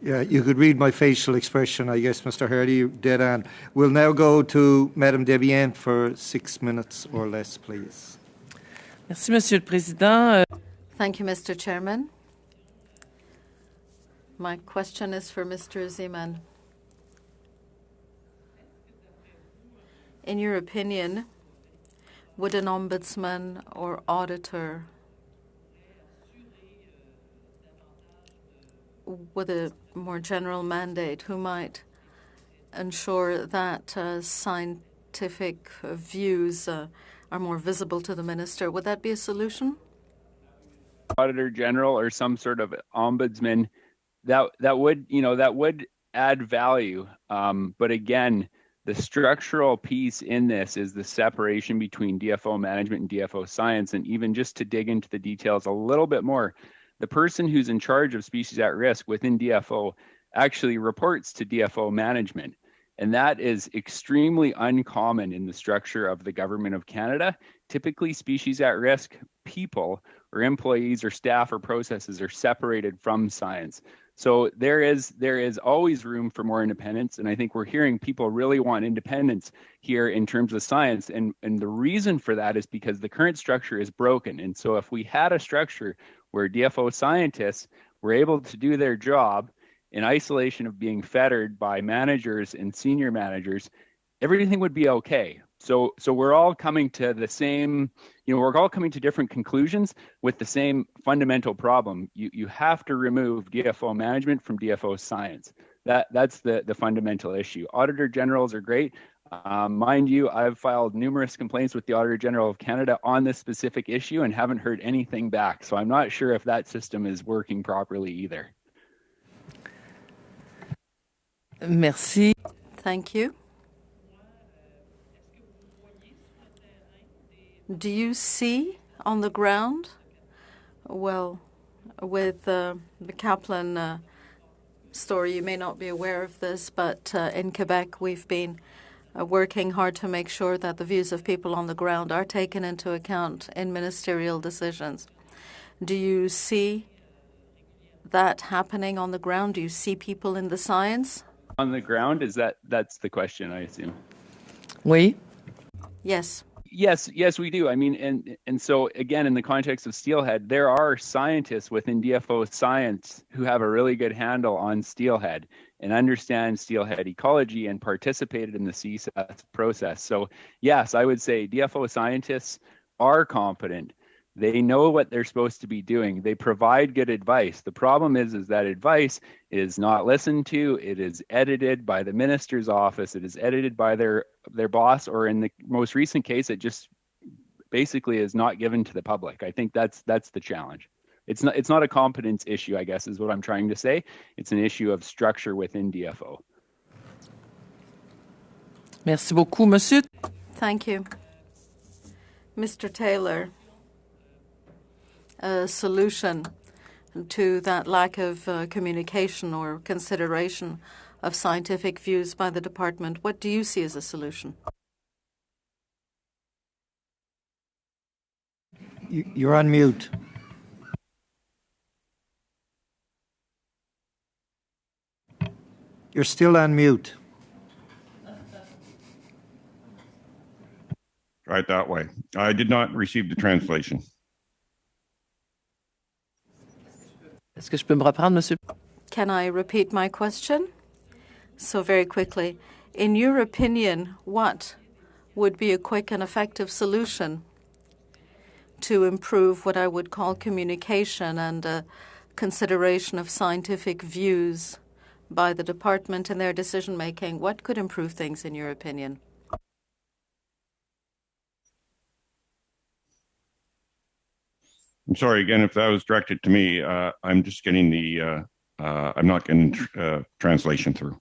Yeah, you could read my facial expression, I guess, Mr. Hardy, dead on. We'll now go to Madame Debienne for 6 minutes or less, please. Merci, Monsieur le Président. Thank you, Mr. Chairman. My question is for Mr. Zeman. In your opinion, would an ombudsman or auditor with a more general mandate who might ensure that scientific views are more visible to the minister, would that be a solution? Auditor General or some sort of ombudsman, that would add value. But again, the structural piece in this is the separation between DFO management and DFO science. And even just to dig into the details a little bit more, the person who's in charge of species at risk within DFO actually reports to DFO management. And that is extremely uncommon in the structure of the Government of Canada. Typically, species at risk people or employees or staff or processes are separated from science. So there is always room for more independence. And I think we're hearing people really want independence here in terms of science. And the reason for that is because the current structure is broken. And so if we had a structure where DFO scientists were able to do their job in isolation of being fettered by managers and senior managers, everything would be okay. So we're all coming to the same, we're all coming to different conclusions with the same fundamental problem. You have to remove DFO management from DFO science. That's the fundamental issue. Auditor generals are great. Mind you, I've filed numerous complaints with the Auditor General of Canada on this specific issue and haven't heard anything back. So I'm not sure if that system is working properly either. Merci. Thank you. Do you see on the ground? Well, with the Kaplan story, you may not be aware of this, but in Quebec, we've been working hard to make sure that the views of people on the ground are taken into account in ministerial decisions. Do you see that happening on the ground? Do you see people in the science? On the ground, that's the question, I assume. Oui. Yes. Yes, we do. I mean, and so again, in the context of steelhead, there are scientists within DFO science who have a really good handle on steelhead and understand steelhead ecology and participated in the CSAS process. So yes, I would say DFO scientists are competent. They know what they're supposed to be doing. They provide good advice. The problem is that advice is not listened to. It is edited by the minister's office. It is edited by their boss, or in the most recent case, it just basically is not given to the public. I think that's the challenge. It's not a competence issue, I guess, is what I'm trying to say. It's an issue of structure within DFO. Merci beaucoup, monsieur. Thank you. Mr. Taylor, a solution to that lack of communication or consideration of scientific views by the department. What do you see as a solution? You're on mute. You're still on mute. Try it that way. I did not receive the translation. Est-ce que je peux me reprendre, monsieur? Can I repeat my question? So very quickly, in your opinion, what would be a quick and effective solution to improve what I would call communication and consideration of scientific views by the department in their decision-making? What could improve things in your opinion? I'm sorry, again, if that was directed to me, I'm just getting I'm not getting translation through.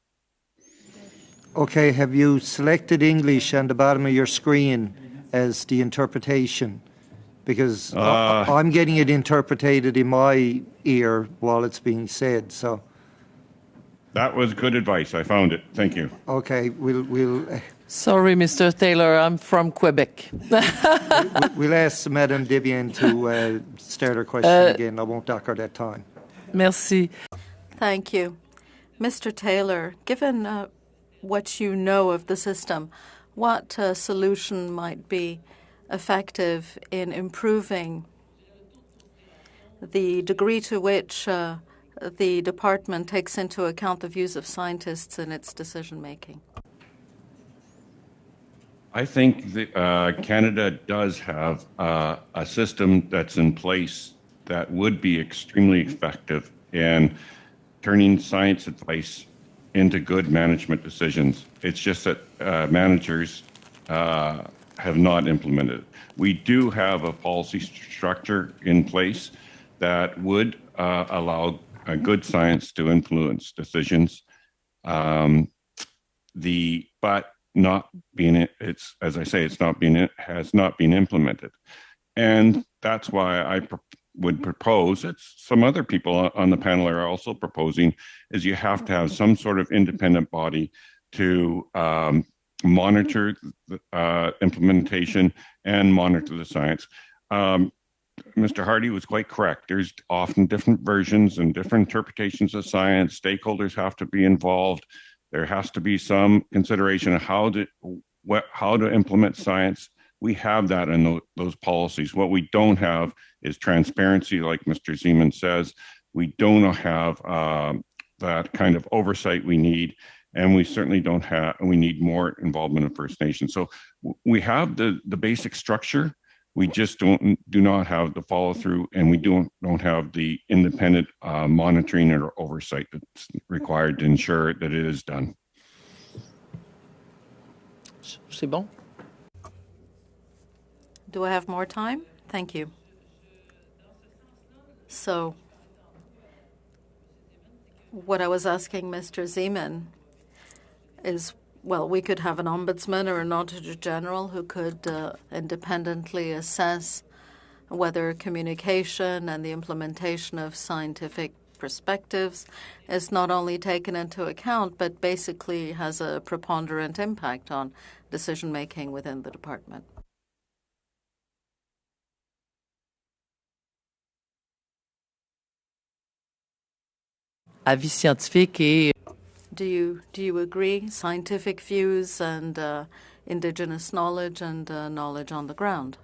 Okay, have you selected English on the bottom of your screen as the interpretation? Because I'm getting it interpreted in my ear while it's being said, so. That was good advice. I found it. Thank you. Okay, we'll Sorry, Mr. Taylor, I'm from Quebec. we'll ask Madame Debian to start her question again. I won't dock her that time. Merci. Thank you. Mr. Taylor, given what you know of the system, what solution might be effective in improving the degree to which the department takes into account the views of scientists in its decision-making? I think that Canada does have a system that's in place that would be extremely effective in turning science advice into good management decisions. It's just that managers have not implemented it. We do have a policy structure in place that would allow good science to influence decisions. But not being it's as I say, has not been implemented, and that's why I would propose. It's some other people on the panel are also proposing is you have to have some sort of independent body to monitor the implementation and monitor the science. Mr. Hardy was quite correct. There's often different versions and different interpretations of science. Stakeholders have to be involved. There has to be some consideration of how to implement science. We have that in those policies. What we don't have is transparency, like Mr. Zeman says. We don't have that kind of oversight we need, and we certainly don't have. We need more involvement of First Nations. So we have the basic structure. We just do not have the follow through, and we don't have the independent monitoring or oversight that's required to ensure that it is done. C'est bon? Do I have more time? Thank you. So, what I was asking Mr. Zeman is, well, we could have an ombudsman or an auditor general who could independently assess whether communication and the implementation of scientific perspectives is not only taken into account, but basically has a preponderant impact on decision-making within the department. Avis scientifique et... Do you agree? Scientific views and Indigenous knowledge and knowledge on the ground.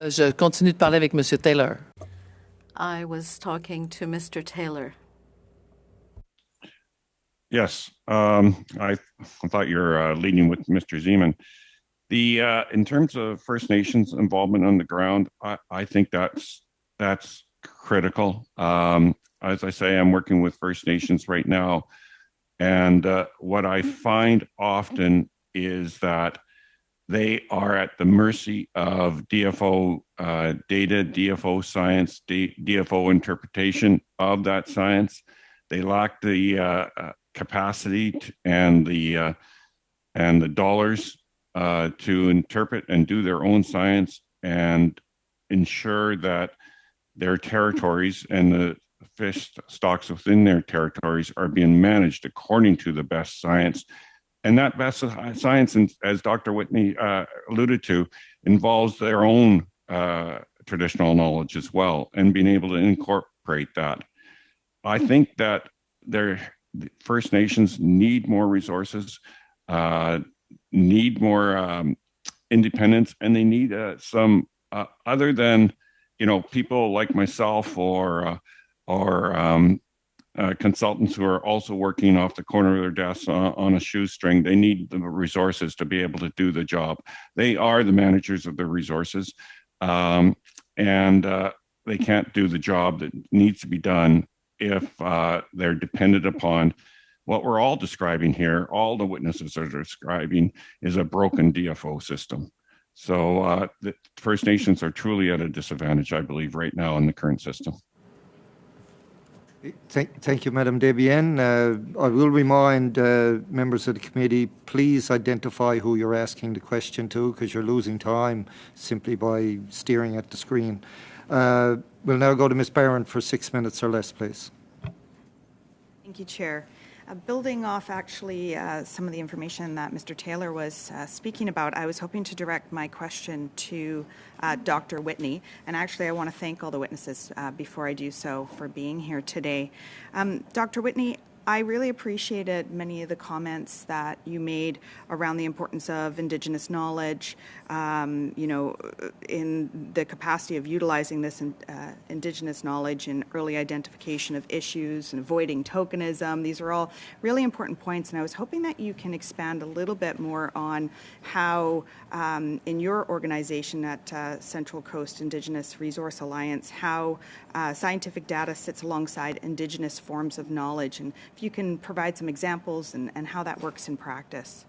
Je continue de parler avec Monsieur Taylor. I was talking to Mr. Taylor. Yes, I thought you were leading with Mr. Zeman. In terms of First Nations involvement on the ground, I think that's critical. As I say, I'm working with First Nations right now, and what I find often is that they are at the mercy of DFO data, DFO science, DFO interpretation of that science. They lack the capacity and the dollars to interpret and do their own science, and ensure that their territories and the fish stocks within their territories are being managed according to the best science. And that best science, as Dr. Whitney alluded to, involves their own traditional knowledge as well, and being able to incorporate that. I think that the First Nations need more resources, need more independence, and they need some other than people like myself or consultants who are also working off the corner of their desks on a shoestring. They need the resources to be able to do the job. They are the managers of the resources, and they can't do the job that needs to be done if they're dependent upon what we're all describing here. All the witnesses are describing is a broken DFO system. So the First Nations are truly at a disadvantage, I believe, right now in the current system. Thank you, Madam Debienne. I will remind members of the committee, please identify who you're asking the question to, because you're losing time simply by staring at the screen. We'll now go to Ms. Barron for 6 minutes or less, please. Thank you, Chair. Building off actually some of the information that Mr. Taylor was speaking about, I was hoping to direct my question to Dr. Whitney. And actually, I want to thank all the witnesses before I do so for being here today. Dr. Whitney, I really appreciated many of the comments that you made around the importance of Indigenous knowledge, in the capacity of utilizing this Indigenous knowledge in early identification of issues and avoiding tokenism. These are all really important points, and I was hoping that you can expand a little bit more on how, in your organization at Central Coast Indigenous Resource Alliance, how scientific data sits alongside Indigenous forms of knowledge, and if you can provide some examples and how that works in practice.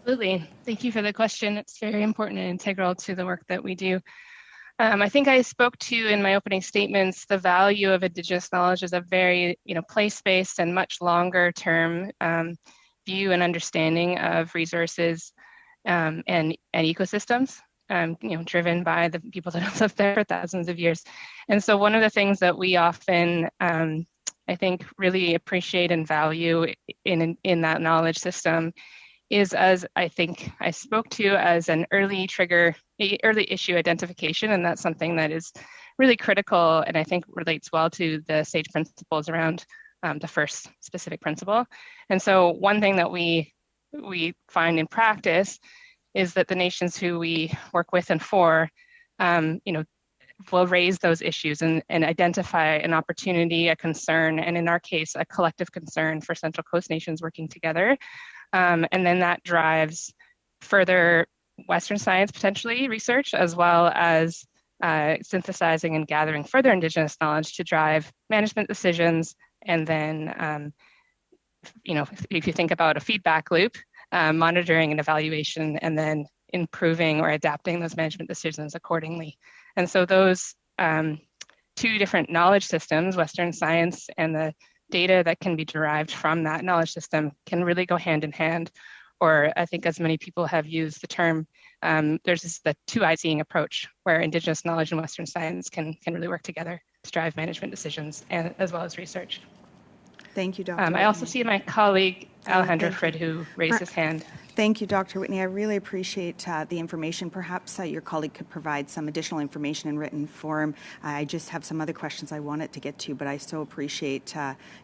Absolutely. Thank you for the question. It's very important and integral to the work that we do. I think I spoke to in my opening statements the value of Indigenous knowledge as a very, place-based and much longer-term view and understanding of resources and ecosystems. Driven by the people that have lived there for thousands of years. And so one of the things that we often, I think, really appreciate and value in that knowledge system is, as I think I spoke to, as an early issue identification. And that's something that is really critical and I think relates well to the SAGE principles around the first specific principle. And so one thing that we find in practice is that the nations who we work with and for, will raise those issues and identify an opportunity, a concern, and in our case, a collective concern for Central Coast nations working together. And then that drives further Western science, potentially research, as well as synthesizing and gathering further Indigenous knowledge to drive management decisions. And then, if you think about a feedback loop, monitoring and evaluation, and then improving or adapting those management decisions accordingly. And so those two different knowledge systems, Western science and the data that can be derived from that knowledge system, can really go hand in hand. Or I think, as many people have used the term, there's the two-eye seeing approach, where Indigenous knowledge and Western science can really work together to drive management decisions and as well as research. Thank you, Dr. I also see my colleague, Alejandro Fred, who raised his hand. Thank you, Dr. Whitney. I really appreciate the information. Perhaps your colleague could provide some additional information in written form. I just have some other questions I wanted to get to, but I so appreciate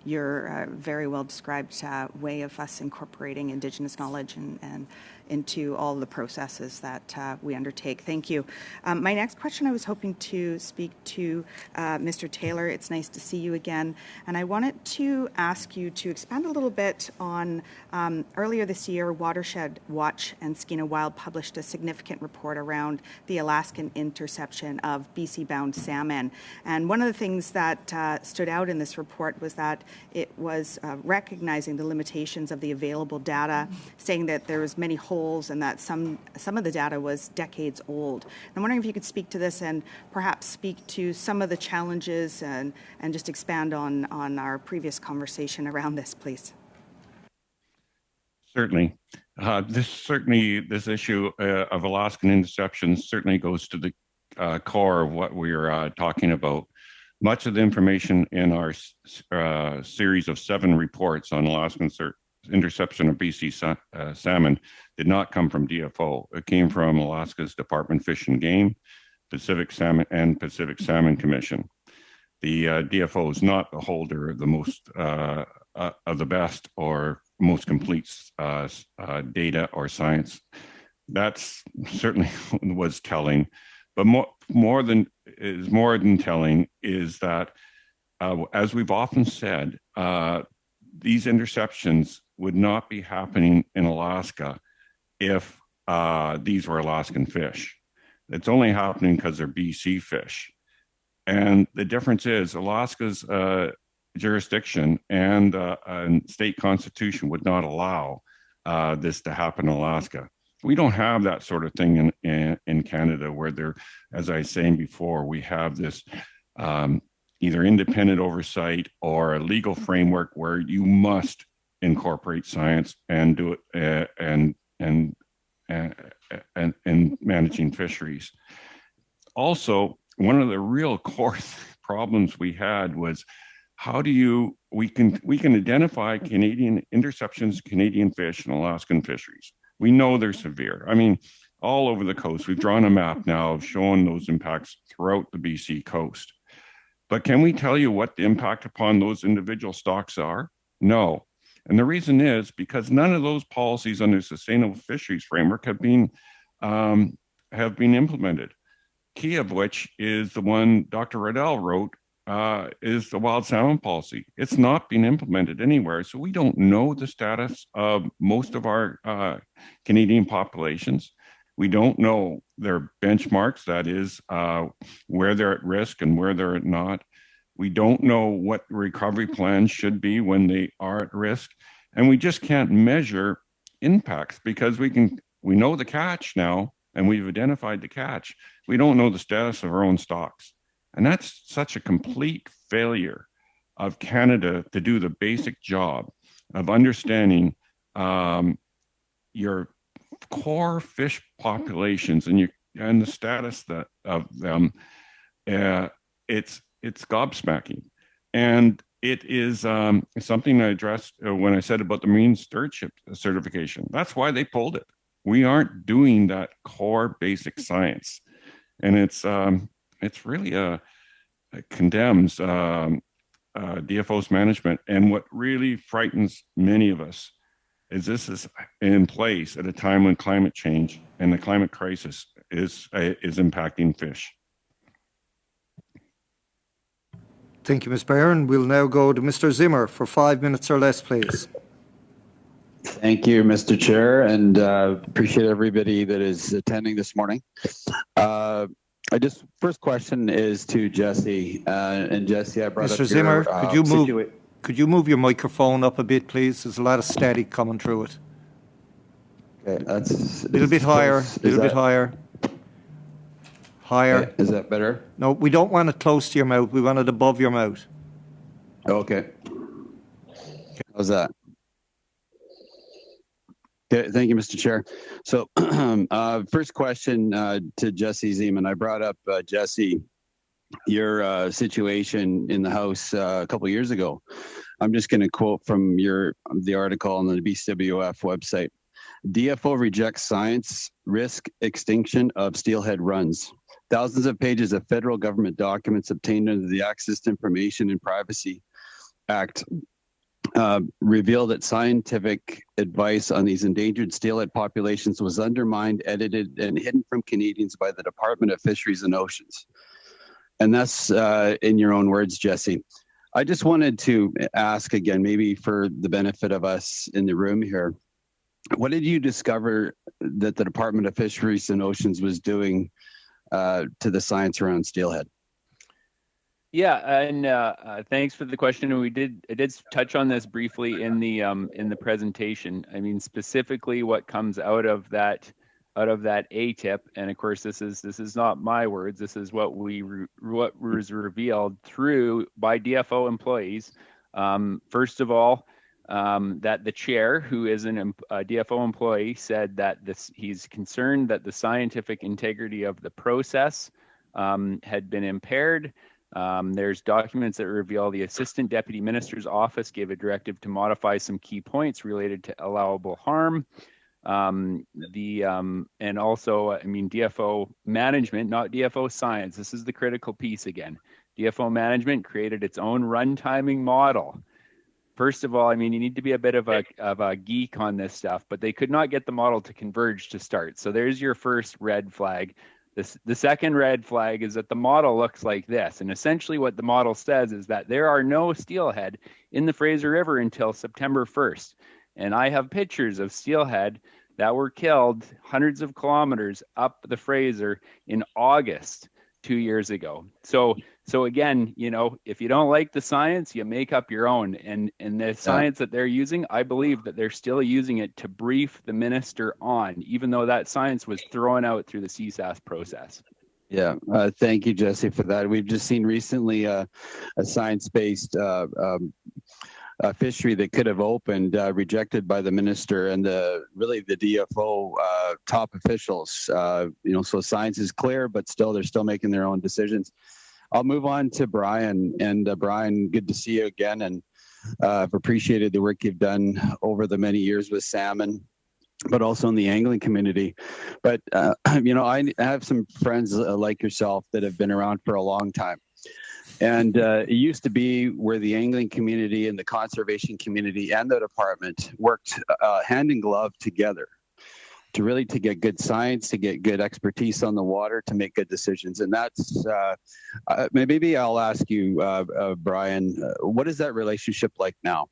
your very well described way of us incorporating Indigenous knowledge and into all the processes that we undertake. Thank you. My next question, I was hoping to speak to Mr. Taylor. It's nice to see you again. And I wanted to ask you to expand a little bit on earlier this year, Watershed Watch and Skeena Wild published a significant report around the Alaskan interception of BC-bound salmon. And one of the things that stood out in this report was that it was recognizing the limitations of the available data, saying that there was many holes and that some of the data was decades old. I'm wondering if you could speak to this and perhaps speak to some of the challenges and just expand on our previous conversation around this, please. Certainly. This issue of Alaskan interceptions certainly goes to the core of what we're talking about. Much of the information in our series of 7 reports on Alaskan interception of BC salmon did not come from DFO. It came from Alaska's Department of Fish and Game, Pacific Salmon Commission. The DFO is not the holder of the most of the best or most complete data or science. That's certainly was telling, but more than telling is that, as we've often said, these interceptions would not be happening in Alaska if these were Alaskan fish. It's only happening because they're BC fish. And the difference is Alaska's jurisdiction and state constitution would not allow this to happen in Alaska. We don't have that sort of thing in Canada, where there, as I was saying before, we have this either independent oversight or a legal framework where you must incorporate science and do it and managing fisheries. Also, one of the real core problems we had was, how do we can identify Canadian interceptions, Canadian fish and Alaskan fisheries. We know they're severe. I mean, all over the coast. We've drawn a map now of showing those impacts throughout the BC coast. But can we tell you what the impact upon those individual stocks are? No. And the reason is because none of those policies under Sustainable Fisheries Framework have been implemented. Key of which is the one Dr. Riddell wrote, is the wild salmon policy. It's not being implemented anywhere. So we don't know the status of most of our Canadian populations. We don't know their benchmarks, that is, where they're at risk and where they're not. We don't know what recovery plans should be when they are at risk. And we just can't measure impacts because we know the catch now, and we've identified the catch. We don't know the status of our own stocks. And that's such a complete failure of Canada to do the basic job of understanding your core fish populations and the status of them. It's gobsmacking. And it is something I addressed when I said about the marine stewardship certification. That's why they pulled it. We aren't doing that core basic science. And it's really it condemns DFO's management. And what really frightens many of us is this is in place at a time when climate change and the climate crisis is impacting fish. Thank you, Ms. Byrne. We'll now go to Mr. Zimmer for 5 minutes or less, please. Thank you, Mr. Chair, and appreciate everybody that is attending this morning. First question is to Jesse, and Jesse, I brought Mr. up Zimmer, your, could you move your microphone up a bit, please? There's a lot of static coming through it. Okay, that's a little bit higher. Higher. Okay, is that better? No, we don't want it close to your mouth. We want it above your mouth. Okay. How's that? Okay, thank you, Mr. Chair. So first question to Jesse Zeman. I brought up, Jesse, your situation in the House a couple of years ago. I'm just going to quote from the article on the BCWF website. DFO rejects science, risk extinction of steelhead runs. Thousands of pages of federal government documents obtained under the Access to Information and Privacy Act reveal that scientific advice on these endangered steelhead populations was undermined, edited, and hidden from Canadians by the Department of Fisheries and Oceans. And that's in your own words, Jesse. I just wanted to ask again, maybe for the benefit of us in the room here, what did you discover that the Department of Fisheries and Oceans was doing to the science around steelhead? Yeah, and thanks for the question. And I did touch on this briefly in the presentation. I mean, specifically what comes out of that ATIP, and of course this is not my words. This is what was revealed by DFO employees. First of all, that the chair, who is a DFO employee, said that he's concerned that the scientific integrity of the process had been impaired. There's documents that reveal the Assistant Deputy Minister's Office gave a directive to modify some key points related to allowable harm. And also, I mean, DFO management, not DFO science. This is the critical piece again. DFO management created its own run timing model. First of all, I mean, you need to be a bit of a geek on this stuff, but they could not get the model to converge to start. So there's your first red flag. The second red flag is that the model looks like this. And essentially what the model says is that there are no steelhead in the Fraser River until September 1st. And I have pictures of steelhead that were killed hundreds of kilometers up the Fraser in August 2 years ago. So again, you know, if you don't like the science, you make up your own. And the science that they're using, I believe that they're still using it to brief the minister on, even though that science was thrown out through the CSAS process. Yeah, thank you, Jesse, for that. We've just seen recently a science-based fishery that could have opened, rejected by the minister and really the DFO top officials. You know, so science is clear, but still they're still making their own decisions. I'll move on to Brian. And Brian, good to see you again. And I've appreciated the work you've done over the many years with salmon, but also in the angling community. But, you know, I have some friends like yourself that have been around for a long time. And it used to be where the angling community and the conservation community and the department worked hand in glove together to get good science, to get good expertise on the water, to make good decisions. And that's, maybe I'll ask you, Brian, what is that relationship like now?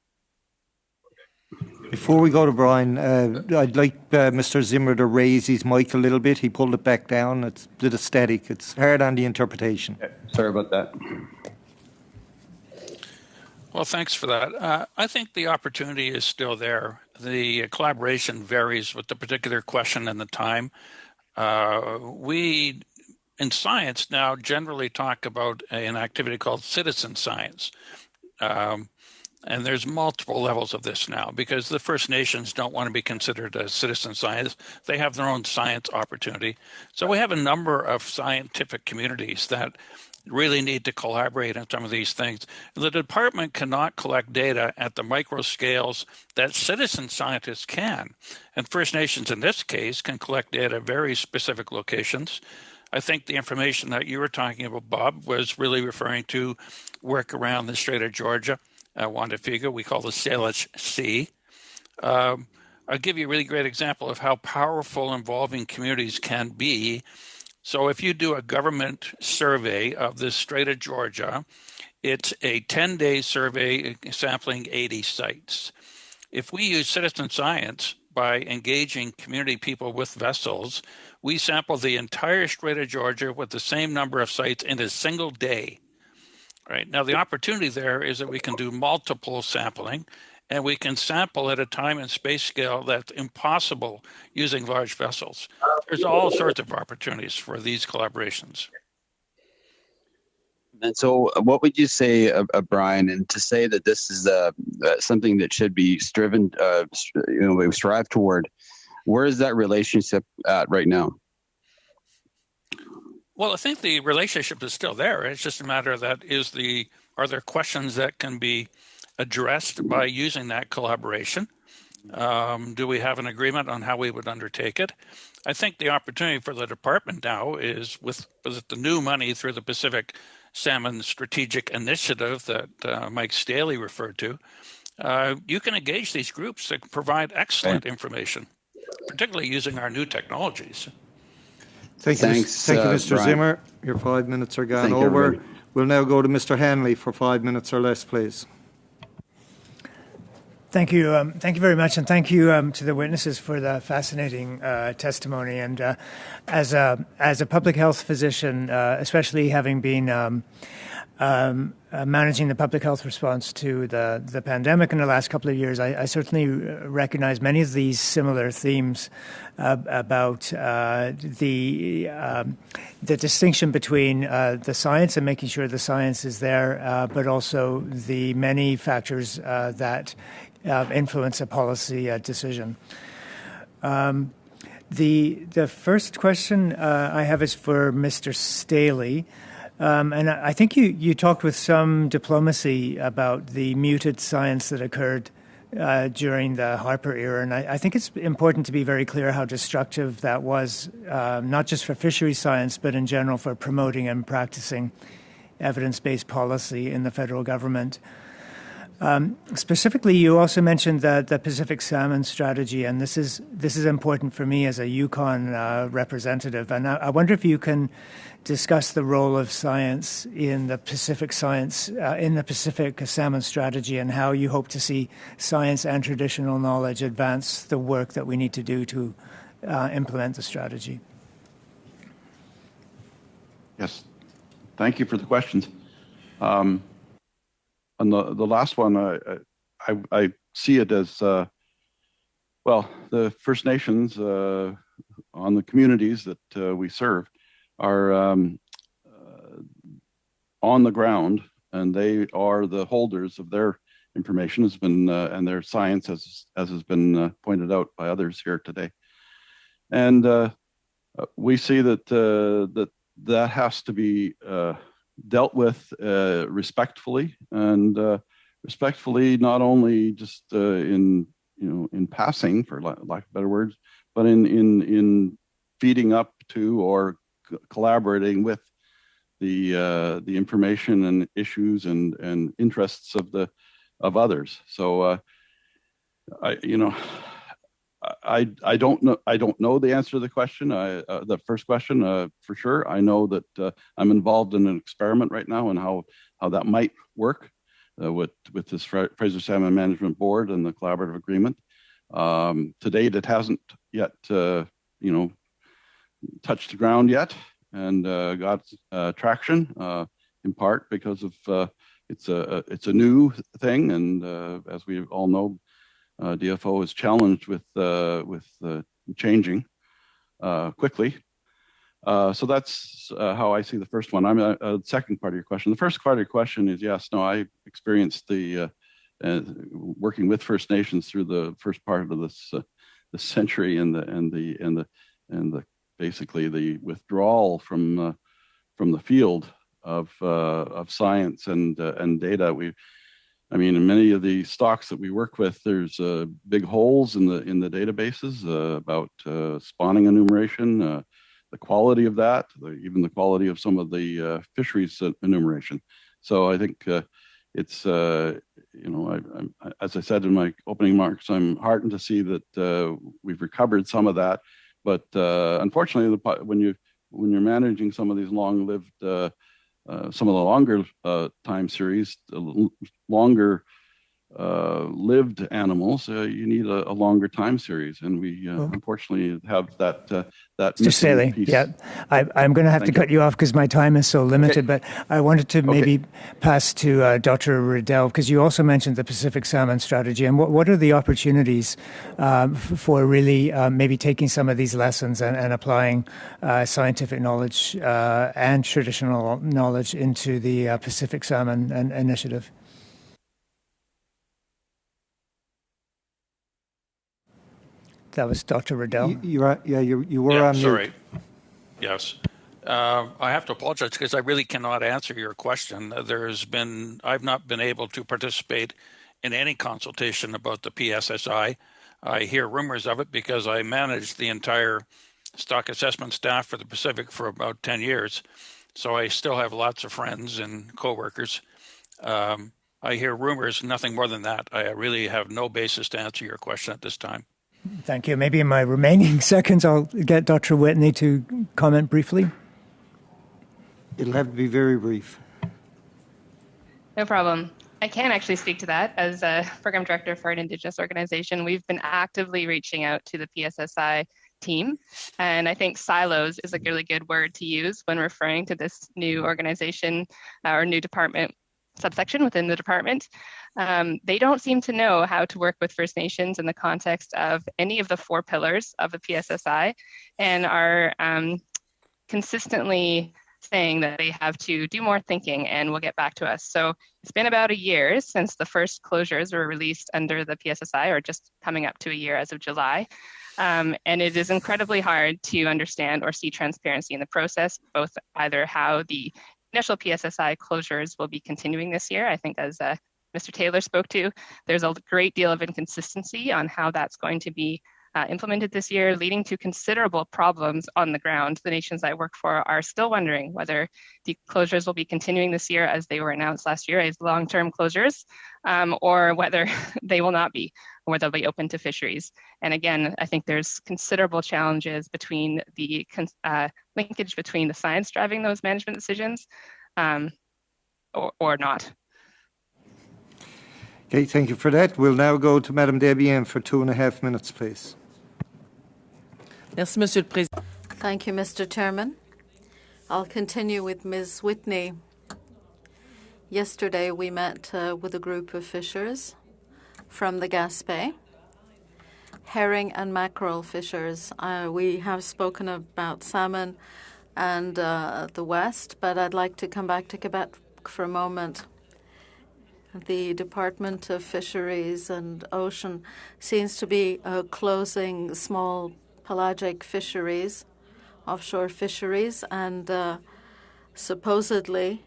Before we go to Brian, I'd like Mr. Zimmer to raise his mic a little bit. He pulled it back down. It's a bit static. It's hard on the interpretation. Sorry about that. Well, thanks for that. I think the opportunity is still there. The collaboration varies with the particular question and the time. We, in science now, generally talk about an activity called citizen science. And there's multiple levels of this now because the First Nations don't want to be considered as citizen science. They have their own science opportunity. So we have a number of scientific communities that really need to collaborate on some of these things. The department cannot collect data at the micro scales that citizen scientists can. And First Nations in this case can collect data at very specific locations. I think the information that you were talking about, Bob, was really referring to work around the Strait of Georgia, Juan de Figo, we call the Salish Sea. I'll give you a really great example of how powerful involving communities can be. So if you do a government survey of the Strait of Georgia, it's a 10-day survey sampling 80 sites. If we use citizen science by engaging community people with vessels, we sample the entire Strait of Georgia with the same number of sites in a single day. Right. Now, the opportunity there is that we can do multiple sampling, and we can sample at a time and space scale that's impossible using large vessels. There's all sorts of opportunities for these collaborations. And so what would you say, Brian, and to say that this is something that should be striven, we strive toward, where is that relationship at right now? Well, I think the relationship is still there. It's just a matter of that are there questions that can be addressed by using that collaboration? Do we have an agreement on how we would undertake it? I think the opportunity for the department now is with the new money through the Pacific Salmon Strategic Initiative that Mike Staley referred to. You can engage these groups that provide excellent information, particularly using our new technologies. Thank you, Mr. Brian. Zimmer. Your 5 minutes are gone over. Everybody. We'll now go to Mr. Hanley for 5 minutes or less, please. Thank you. Thank you very much, and thank you to the witnesses for the fascinating testimony. And as a public health physician, especially having been managing the public health response to the pandemic in the last couple of years, I certainly recognize many of these similar themes about the distinction between the science and making sure the science is there, but also the many factors that influence a policy decision. The first question I have is for Mr. Staley. And I think you talked with some diplomacy about the muted science that occurred during the Harper era. And I think it's important to be very clear how destructive that was, not just for fisheries science, but in general for promoting and practicing evidence-based policy in the federal government. Specifically, you also mentioned the Pacific salmon strategy, and this is important for me as a Yukon representative. And I wonder if you can discuss the role of science in the Pacific salmon strategy, and how you hope to see science and traditional knowledge advance the work that we need to do to implement the strategy. Yes, thank you for the questions. On the last one, I see it as, well, the First Nations on the communities that we serve are on the ground, and they are the holders of their information has been and their science, as has been pointed out by others here today. And we see that that has to be dealt with respectfully, and respectfully not only just in passing, for lack of better words, but in feeding up to or collaborating with the information and issues and interests of others. So I don't know the answer to the question. The first question, for sure. I know that I'm involved in an experiment right now, and how that might work with this Fraser Salmon Management Board and the collaborative agreement. To date, it hasn't yet, touched the ground yet, and got traction, in part because of it's a new thing, and as we all know, DFO is challenged with changing quickly. So that's how I see the first one. The second part of your question. The first part of your question is yes, no. I experienced the working with First Nations through the first part of this century, and the basically the withdrawal from the field of science and data. In many of the stocks that we work with, there's big holes in the databases about spawning enumeration, the quality of that, even the quality of some of the fisheries enumeration. So I think it's, as I said in my opening remarks, I'm heartened to see that we've recovered some of that. But unfortunately, when you're managing some of these long-lived some of the longer time series, longer lived animals, you need a longer time series, and we unfortunately have that Mr. Staley, piece. yeah, I'm going to have to cut you off because my time is so limited, but I wanted to maybe pass to Dr. Riddell, because you also mentioned the Pacific salmon strategy, and what are the opportunities for really maybe taking some of these lessons and applying scientific knowledge and traditional knowledge into the Pacific salmon initiative? That was Dr. Riddell. You were on mute. Sorry. Yes. I have to apologize because I really cannot answer your question. I've not been able to participate in any consultation about the PSSI. I hear rumors of it because I managed the entire stock assessment staff for the Pacific for about 10 years. So I still have lots of friends and coworkers. I hear rumors, nothing more than that. I really have no basis to answer your question at this time. Thank you. Maybe in my remaining seconds, I'll get Dr. Whitney to comment briefly. It'll have to be very brief. No problem. I can actually speak to that. As a program director for an Indigenous organization, we've been actively reaching out to the PSSI team. And I think silos is a really good word to use when referring to this new organization or new department subsection within the department. They don't seem to know how to work with First Nations in the context of any of the 4 pillars of the PSSI, and are consistently saying that they have to do more thinking and will get back to us. So it's been about a year since the first closures were released under the PSSI, or just coming up to a year as of July. And it is incredibly hard to understand or see transparency in the process, both either how the initial PSSI closures will be continuing this year. I think as Mr. Taylor spoke to, there's a great deal of inconsistency on how that's going to be implemented this year, leading to considerable problems on the ground. The nations I work for are still wondering whether the closures will be continuing this year as they were announced last year as long-term closures, or whether they will not be, or whether they'll be open to fisheries. And again, I think there's considerable challenges between the linkage between the science driving those management decisions or not. Okay, thank you for that. We'll now go to Madame Debian for 2.5 minutes, please. Merci, Monsieur le Président. Thank you, Mr. Chairman. I'll continue with Ms. Whitney. Yesterday, we met with a group of fishers from the Gaspé, herring and mackerel fishers. We have spoken about salmon and the West, but I'd like to come back to Quebec for a moment. The Department of Fisheries and Ocean seems to be closing small pelagic fisheries, offshore fisheries, and supposedly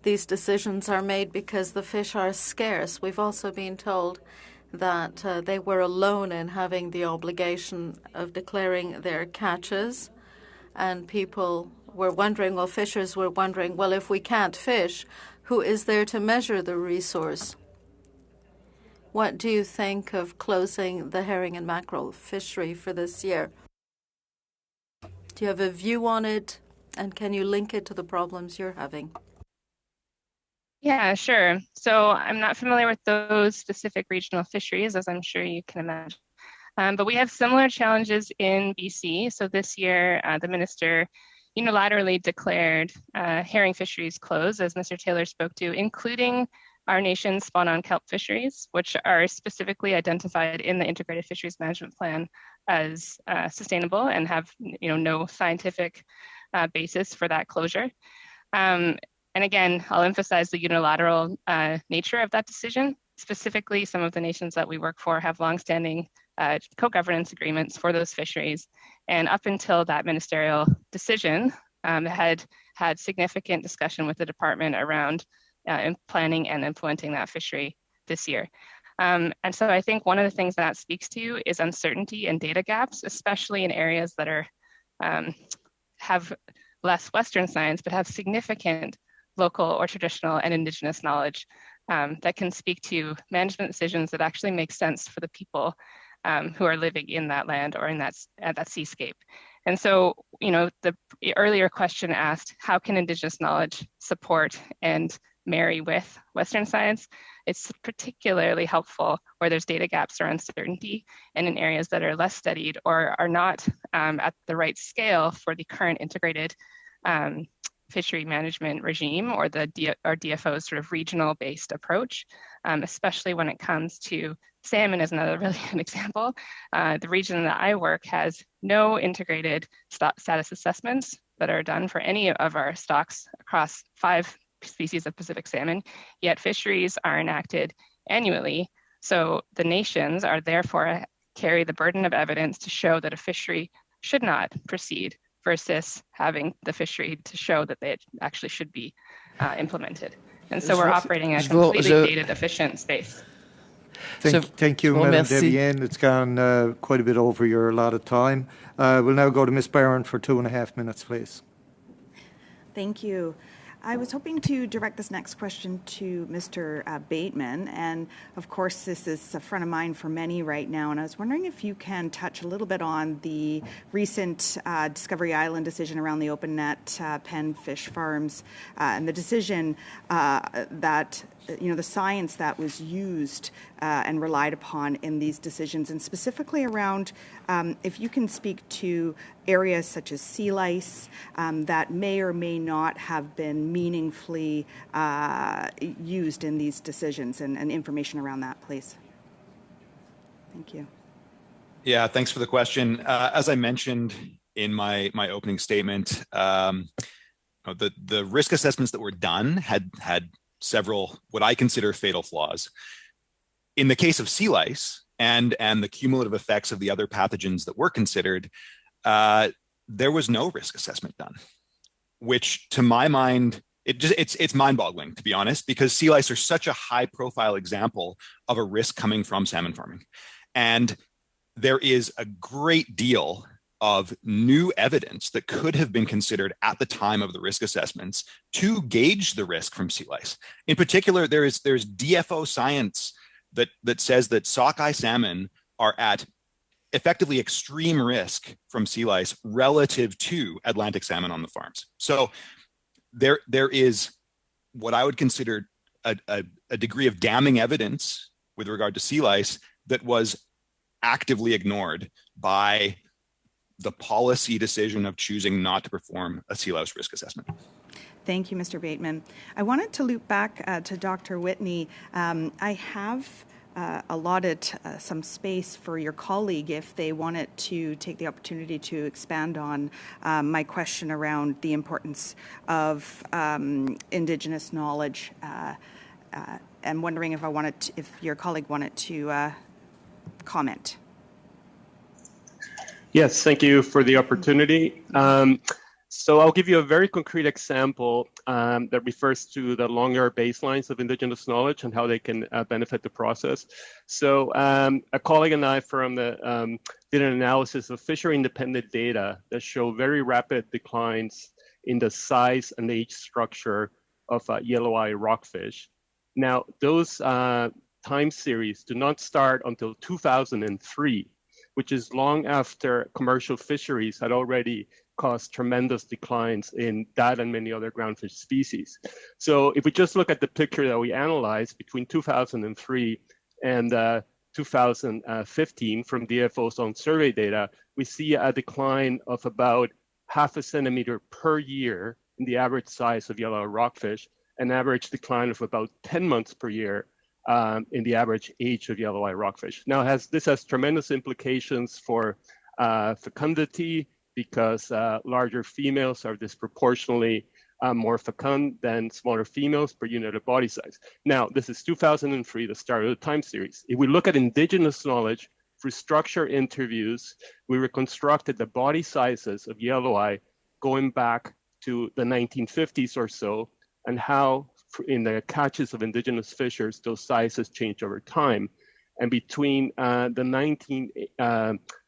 these decisions are made because the fish are scarce. We've also been told that they were alone in having the obligation of declaring their catches, and people were wondering, well, fishers were wondering, well, if we can't fish, who is there to measure the resource? What do you think of closing the herring and mackerel fishery for this year? Do you have a view on it, and can you link it to the problems you're having? Yeah, sure. So I'm not familiar with those specific regional fisheries, as I'm sure you can imagine. But we have similar challenges in BC. So this year, the minister unilaterally declared herring fisheries closed, as Mr. Taylor spoke to, including our nation's spawn-on kelp fisheries, which are specifically identified in the Integrated Fisheries Management Plan as sustainable and have no scientific basis for that closure. And again, I'll emphasize the unilateral nature of that decision. Specifically, some of the nations that we work for have longstanding co-governance agreements for those fisheries. And up until that ministerial decision, had significant discussion with the department around planning and implementing that fishery this year. And so I think one of the things that speaks to is uncertainty and data gaps, especially in areas that are have less Western science, but have significant local or traditional and Indigenous knowledge that can speak to management decisions that actually make sense for the people who are living in that land or in that seascape. And so, the earlier question asked, how can Indigenous knowledge support and marry with Western science? It's particularly helpful where there's data gaps or uncertainty, and in areas that are less studied or are not at the right scale for the current integrated fishery management regime or DFO's sort of regional-based approach, especially when it comes to salmon is another really good example. The region that I work has no integrated status assessments that are done for any of our stocks across 5 species of Pacific salmon, yet fisheries are enacted annually. So the nations are therefore carry the burden of evidence to show that a fishery should not proceed versus having the fishery to show that they actually should be implemented. And so we're operating a completely data deficient space. Thank you, Madam Debian. It's gone quite a bit over your allotted time. We'll now go to Ms. Barron for 2.5 minutes, please. Thank you. I was hoping to direct this next question to Mr. Bateman, and of course this is a front of mind for many right now, and I was wondering if you can touch a little bit on the recent Discovery Island decision around the open net pen fish farms and the decision that the science that was used and relied upon in these decisions, and specifically around if you can speak to areas such as sea lice that may or may not have been meaningfully used in these decisions, and information around that, please. Thank you. Yeah, thanks for the question. As I mentioned in my opening statement, the risk assessments that were done had several what I consider fatal flaws. In the case of sea lice and the cumulative effects of the other pathogens that were considered, there was no risk assessment done, which to my mind, it's mind-boggling, to be honest, because sea lice are such a high-profile example of a risk coming from salmon farming. And there is a great deal of new evidence that could have been considered at the time of the risk assessments to gauge the risk from sea lice. In particular, there's DFO science that says that sockeye salmon are at effectively extreme risk from sea lice relative to Atlantic salmon on the farms. So there is what I would consider a degree of damning evidence with regard to sea lice that was actively ignored by the policy decision of choosing not to perform a sea lice risk assessment. Thank you, Mr. Bateman. I wanted to loop back to Dr. Whitney. I have allotted some space for your colleague if they wanted to take the opportunity to expand on my question around the importance of Indigenous knowledge. I'm wondering if your colleague wanted to comment. Yes, thank you for the opportunity. So I'll give you a very concrete example that refers to the longer baselines of Indigenous knowledge and how they can benefit the process. So a colleague and I from the did an analysis of fishery-independent data that show very rapid declines in the size and age structure of yellow eye rockfish. Now, those time series do not start until 2003, which is long after commercial fisheries had already caused tremendous declines in that and many other groundfish species. So if we just look at the picture that we analyzed between 2003 and 2015 from DFO's own survey data, we see a decline of about 0.5 centimeter per year in the average size of yellow rockfish, an average decline of about 10 months per year in the average age of yellow eye rockfish. Now, this has tremendous implications for fecundity because larger females are disproportionately more fecund than smaller females per unit of body size. Now, this is 2003, the start of the time series. If we look at Indigenous knowledge through structure interviews, we reconstructed the body sizes of yellow eye going back to the 1950s or so, and how in the catches of Indigenous fishers, those sizes change over time. And between the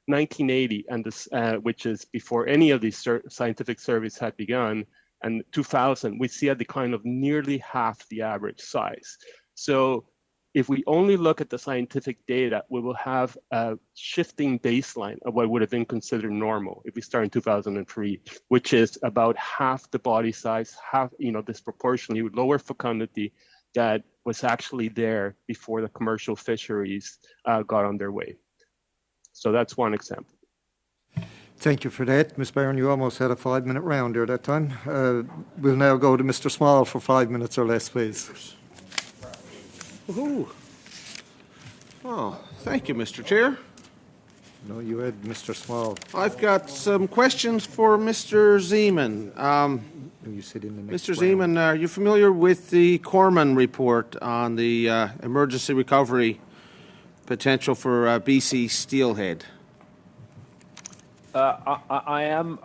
1980 and this, which is before any of these scientific surveys had begun, and 2000, we see a decline of nearly half the average size. So if we only look at the scientific data, we will have a shifting baseline of what would have been considered normal if we start in 2003, which is about half the body size, disproportionately with lower fecundity that was actually there before the commercial fisheries got underway. So that's one example. Thank you for that. Ms. Barron, you almost had a 5-minute round there that time. We'll now go to Mr. Small for 5 minutes or less, please. Woohoo. Oh, thank you, Mr. Chair. No, you had Mr. Small. I've got some questions for Mr. Zeman. You sit in the next Mr. round. Zeman, are you familiar with the Corman report on the emergency recovery potential for BC steelhead? I am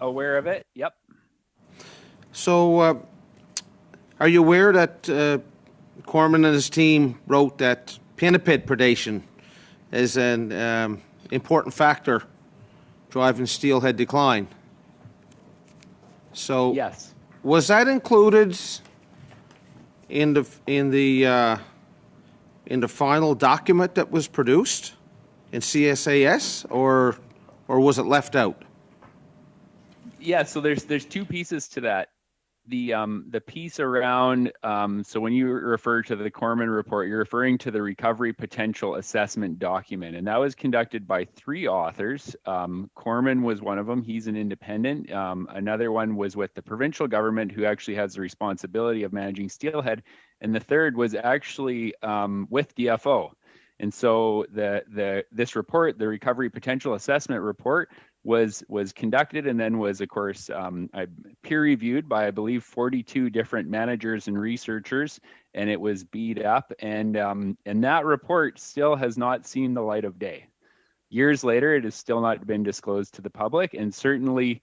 aware of it. Yep. So, are you aware that Corman and his team wrote that pinniped predation is an important factor driving steelhead decline? So, yes. Was that included in the final document that was produced in CSAS, or was it left out? Yeah, so there's two pieces to that. The piece around, so when you refer to the Corman report, you're referring to the recovery potential assessment document, and that was conducted by 3 authors. Corman was one of them. He's an independent. Another one was with the provincial government, who actually has the responsibility of managing steelhead, and the third was actually with DFO. And so this report, the recovery potential assessment report, was conducted and then was, of course, peer reviewed by, I believe, 42 different managers and researchers, and it was beat up. And that report still has not seen the light of day. Years later, it has still not been disclosed to the public. And certainly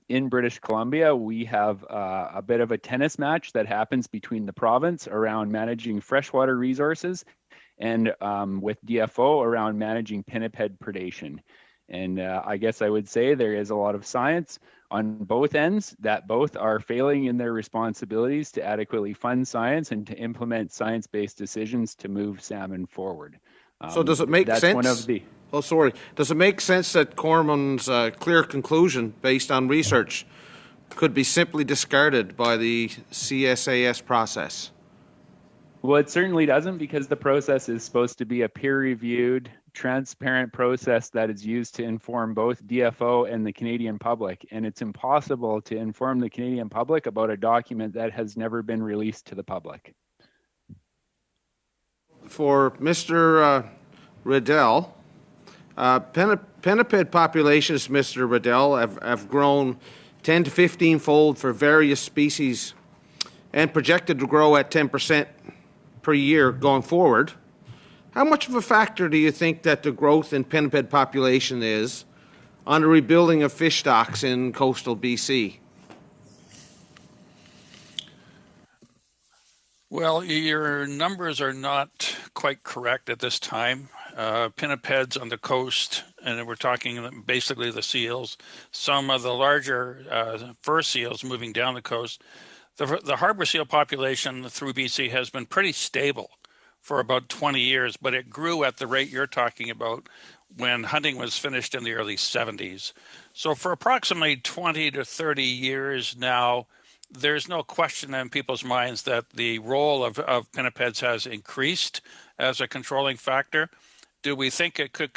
in British Columbia, we have a bit of a tennis match that happens between the province around managing freshwater resources and with DFO around managing pinniped predation. And I guess I would say there is a lot of science on both ends that both are failing in their responsibilities to adequately fund science and to implement science-based decisions to move salmon forward. So does it make sense? One of the... Oh, sorry. Does it make sense that Corman's clear conclusion based on research could be simply discarded by the CSAS process? Well, it certainly doesn't, because the process is supposed to be a peer-reviewed, transparent process that is used to inform both DFO and the Canadian public. And it's impossible to inform the Canadian public about a document that has never been released to the public. For Mr. Riddell, pinniped populations, Mr. Riddell, have grown 10 to 15-fold for various species and projected to grow at 10% per year going forward. How much of a factor do you think that the growth in pinniped population is on the rebuilding of fish stocks in coastal BC? Well, your numbers are not quite correct at this time. Pinnipeds on the coast, and we're talking basically the seals, some of the larger fur seals moving down the coast. The harbor seal population through BC has been pretty stable for about 20 years, but it grew at the rate you're talking about when hunting was finished in the early 70s. So for approximately 20 to 30 years now, there's no question in people's minds that the role of pinnipeds has increased as a controlling factor. Do we think it could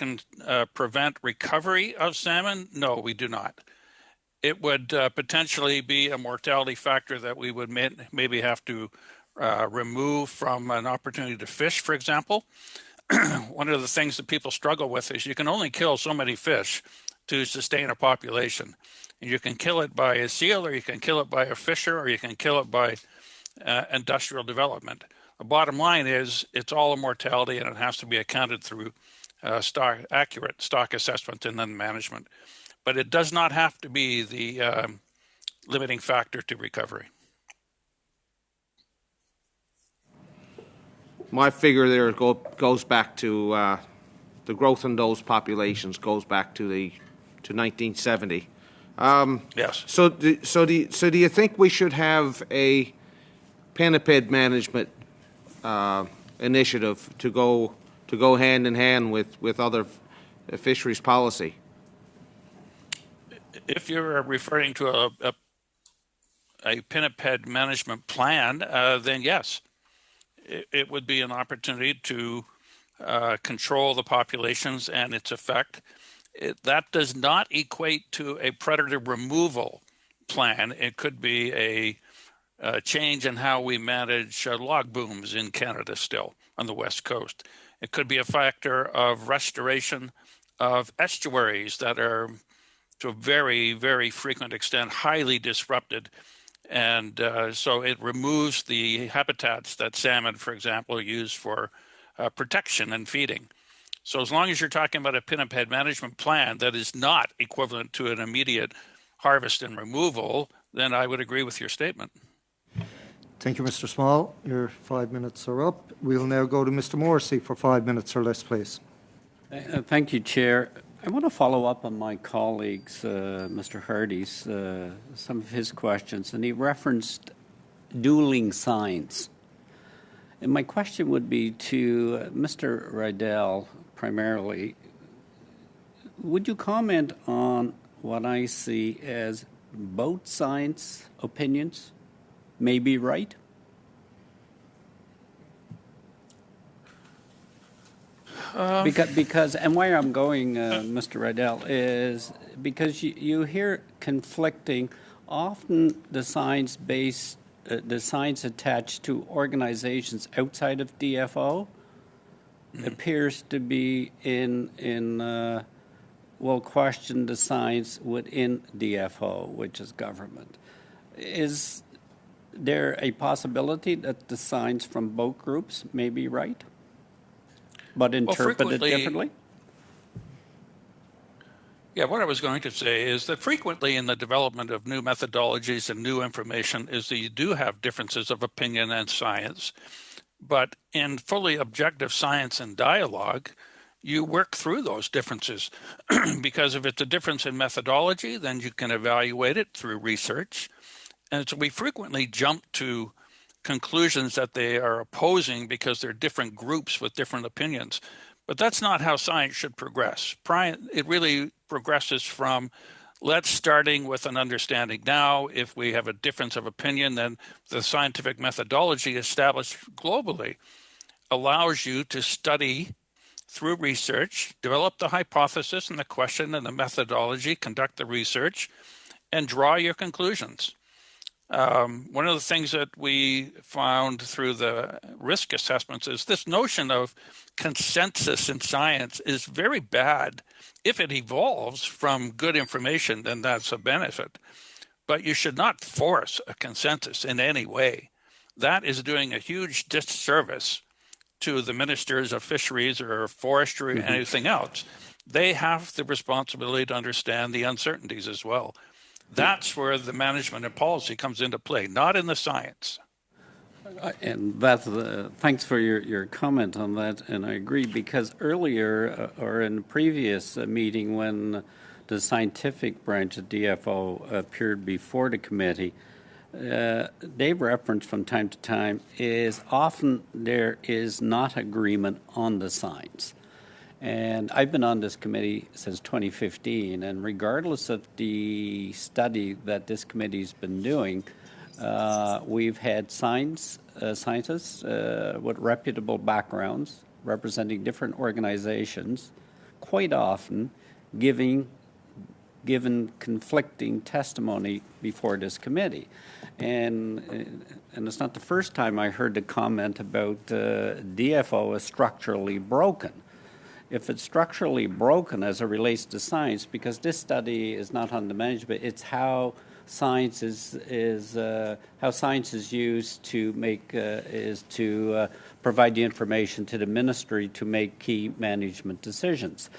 prevent recovery of salmon? No, we do not. It would potentially be a mortality factor that we would maybe have to remove from an opportunity to fish, for example. One of the things that people struggle with is you can only kill so many fish to sustain a population. And you can kill it by a seal, or you can kill it by a fisher, or you can kill it by industrial development. The bottom line is it's all a mortality, and it has to be accounted through accurate stock assessment and then management. But it does not have to be the limiting factor to recovery. My figure there goes back to the growth in those populations goes back to 1970. Yes. So do you think we should have a pinniped management initiative to go hand in hand with other fisheries policy? If you're referring to a pinniped management plan, then yes, it would be an opportunity to control the populations and its effect. That does not equate to a predator removal plan. It could be a change in how we manage log booms in Canada still on the West Coast. It could be a factor of restoration of estuaries that are, to a very, very frequent extent, highly disrupted. And so it removes the habitats that salmon, for example, use for protection and feeding. So as long as you're talking about a pinniped management plan that is not equivalent to an immediate harvest and removal, then I would agree with your statement. Thank you, Mr. Small. Your 5 minutes are up. We'll now go to Mr. Morrissey for 5 minutes or less, please. Thank you, Chair. I want to follow up on my colleagues, Mr. Hardy's, some of his questions, and he referenced dueling signs. And my question would be to Mr. Riddell, primarily, would you comment on what I see as both sides' opinions may be right? Because and where I'm going, Mr. Riddell, is because you hear conflicting, often the signs attached to organizations outside of DFO appears to be in will question the science within DFO, which is government. Is there a possibility that the science from both groups may be right, but interpreted differently? Yeah, what I was going to say is that frequently in the development of new methodologies and new information is that you do have differences of opinion and science. But in fully objective science and dialogue, you work through those differences because if it's a difference in methodology, then you can evaluate it through research. And so we frequently jump to conclusions that they are opposing because they're different groups with different opinions. But that's not how science should progress. It really progresses from let's starting with an understanding now. If we have a difference of opinion, then the scientific methodology established globally allows you to study through research, develop the hypothesis and the question and the methodology, conduct the research, and draw your conclusions. One of the things that we found through the risk assessments is this notion of consensus in science is very bad. If it evolves from good information, then that's a benefit. But you should not force a consensus in any way. That is doing a huge disservice to the ministers of fisheries or forestry or anything else. They have the responsibility to understand the uncertainties as well. That's where the management and policy comes into play, not in the science. And that's thanks for your comment on that, and I agree, because earlier or in a previous meeting when the scientific branch of DFO appeared before the committee, they referenced from time to time is often there is not agreement on the science. And I've been on this committee since 2015, and regardless of the study that this committee's been doing, we've had scientists with reputable backgrounds representing different organizations, quite often given conflicting testimony before this committee. And it's not the first time I heard the comment about DFO is structurally broken. If it's structurally broken as it relates to science, because this study is not on the management, it's how science is used to make provide the information to the ministry to make key management decisions.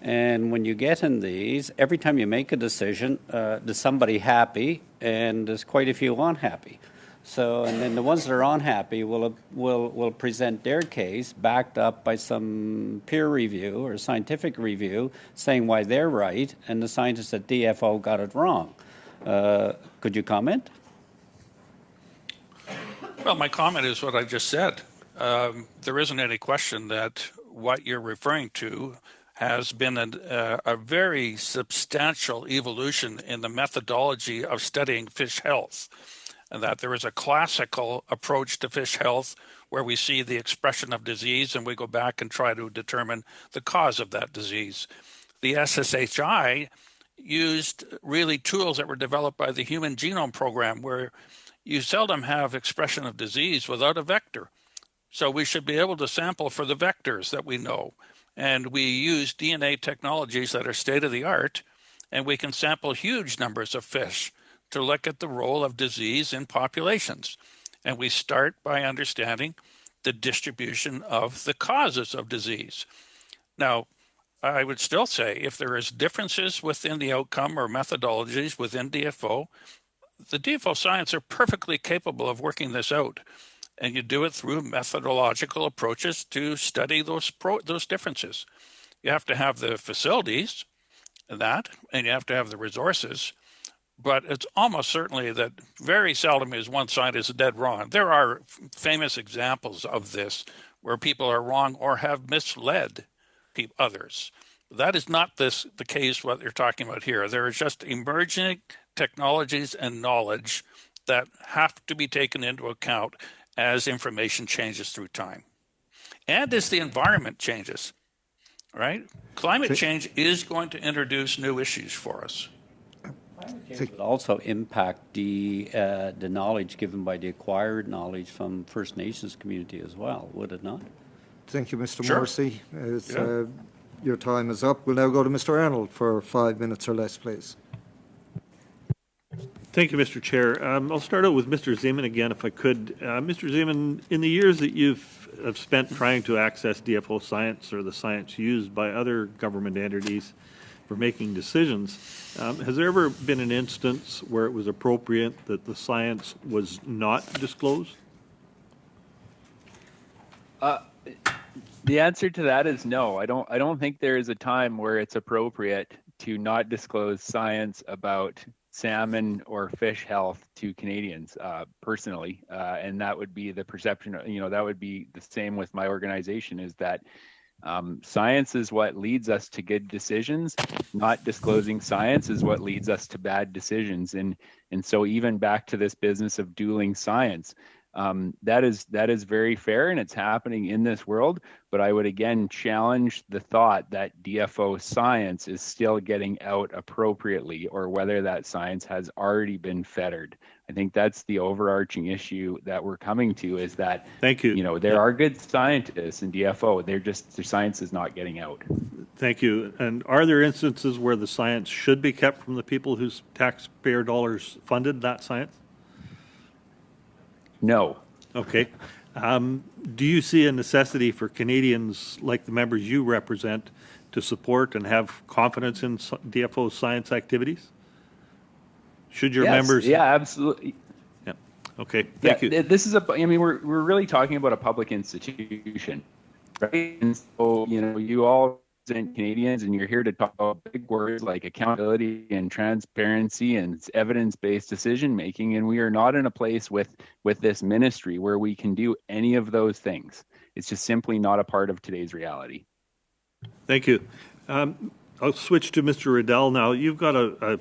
And when you get in these, every time you make a decision, there's somebody happy and there's quite a few unhappy. So, and then the ones that are unhappy will present their case backed up by some peer review or scientific review saying why they're right, and the scientists at DFO got it wrong. Could you comment? Well, my comment is what I just said. There isn't any question that what you're referring to has been a very substantial evolution in the methodology of studying fish health. And that there is a classical approach to fish health where we see the expression of disease and we go back and try to determine the cause of that disease. The SSHI used really tools that were developed by the Human Genome Program where you seldom have expression of disease without a vector. So we should be able to sample for the vectors that we know. And we use DNA technologies that are state-of-the-art, and we can sample huge numbers of fish to look at the role of disease in populations. And we start by understanding the distribution of the causes of disease. Now, I would still say if there is differences within the outcome or methodologies within DFO, the DFO science are perfectly capable of working this out. And you do it through methodological approaches to study those differences. You have to have the facilities, and you have to have the resources. But it's almost certainly that very seldom is one scientist dead wrong. There are famous examples of this where people are wrong or have misled others. That is not the case what you're talking about here. There is just emerging technologies and knowledge that have to be taken into account as information changes through time. And as the environment changes, right? Climate change is going to introduce new issues for us. It would also impact the knowledge given by the acquired knowledge from First Nations community as well, would it not? Thank you, Mr. Sure. Morrissey. your time is up. We'll now go to Mr. Arnold for 5 minutes or less, please. Thank you, Mr. Chair. I'll start out with Mr. Zeman again, if I could. Mr. Zeman, in the years that have spent trying to access DFO science or the science used by other government entities for making decisions, has there ever been an instance where it was appropriate that the science was not disclosed? The answer to that is no. I don't think there is a time where it's appropriate to not disclose science about salmon or fish health to Canadians, personally, and that would be the perception. That would be the same with my organization. Is that science is what leads us to good decisions. Not disclosing science is what leads us to bad decisions. And so even back to this business of dueling science. That is very fair, and it's happening in this world. But I would again challenge the thought that DFO science is still getting out appropriately, or whether that science has already been fettered. I think that's the overarching issue that we're coming to. Is that thank you. There are good scientists in DFO. Their science is not getting out. Thank you. And are there instances where the science should be kept from the people whose taxpayer dollars funded that science? No. Okay. Do you see a necessity for Canadians like the members you represent to support and have confidence in DFO science activities? Should your members? Yeah, absolutely. Yeah. Okay. Thank you. This is we're really talking about a public institution, right? And so, you all represent Canadians, and you're here to talk about big words like accountability and transparency and evidence-based decision making. And we are not in a place with this ministry where we can do any of those things. It's just simply not a part of today's reality. Thank you. I'll switch to Mr. Riddell now. You've got a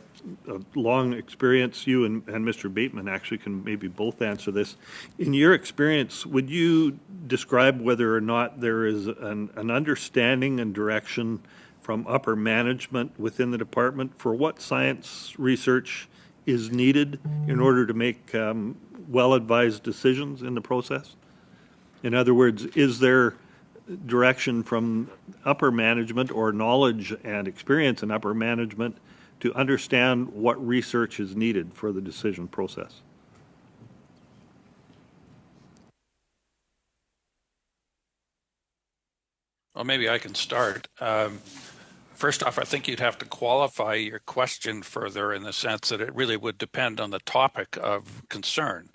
long experience. You and Mr. Bateman actually can maybe both answer this. In your experience, would you describe whether or not there is an understanding and direction from upper management within the department for what science research is needed in order to make well-advised decisions in the process? In other words, is there direction from upper management or knowledge and experience in upper management to understand what research is needed for the decision process? Well, maybe I can start. First off, I think you'd have to qualify your question further in the sense that it really would depend on the topic of concern.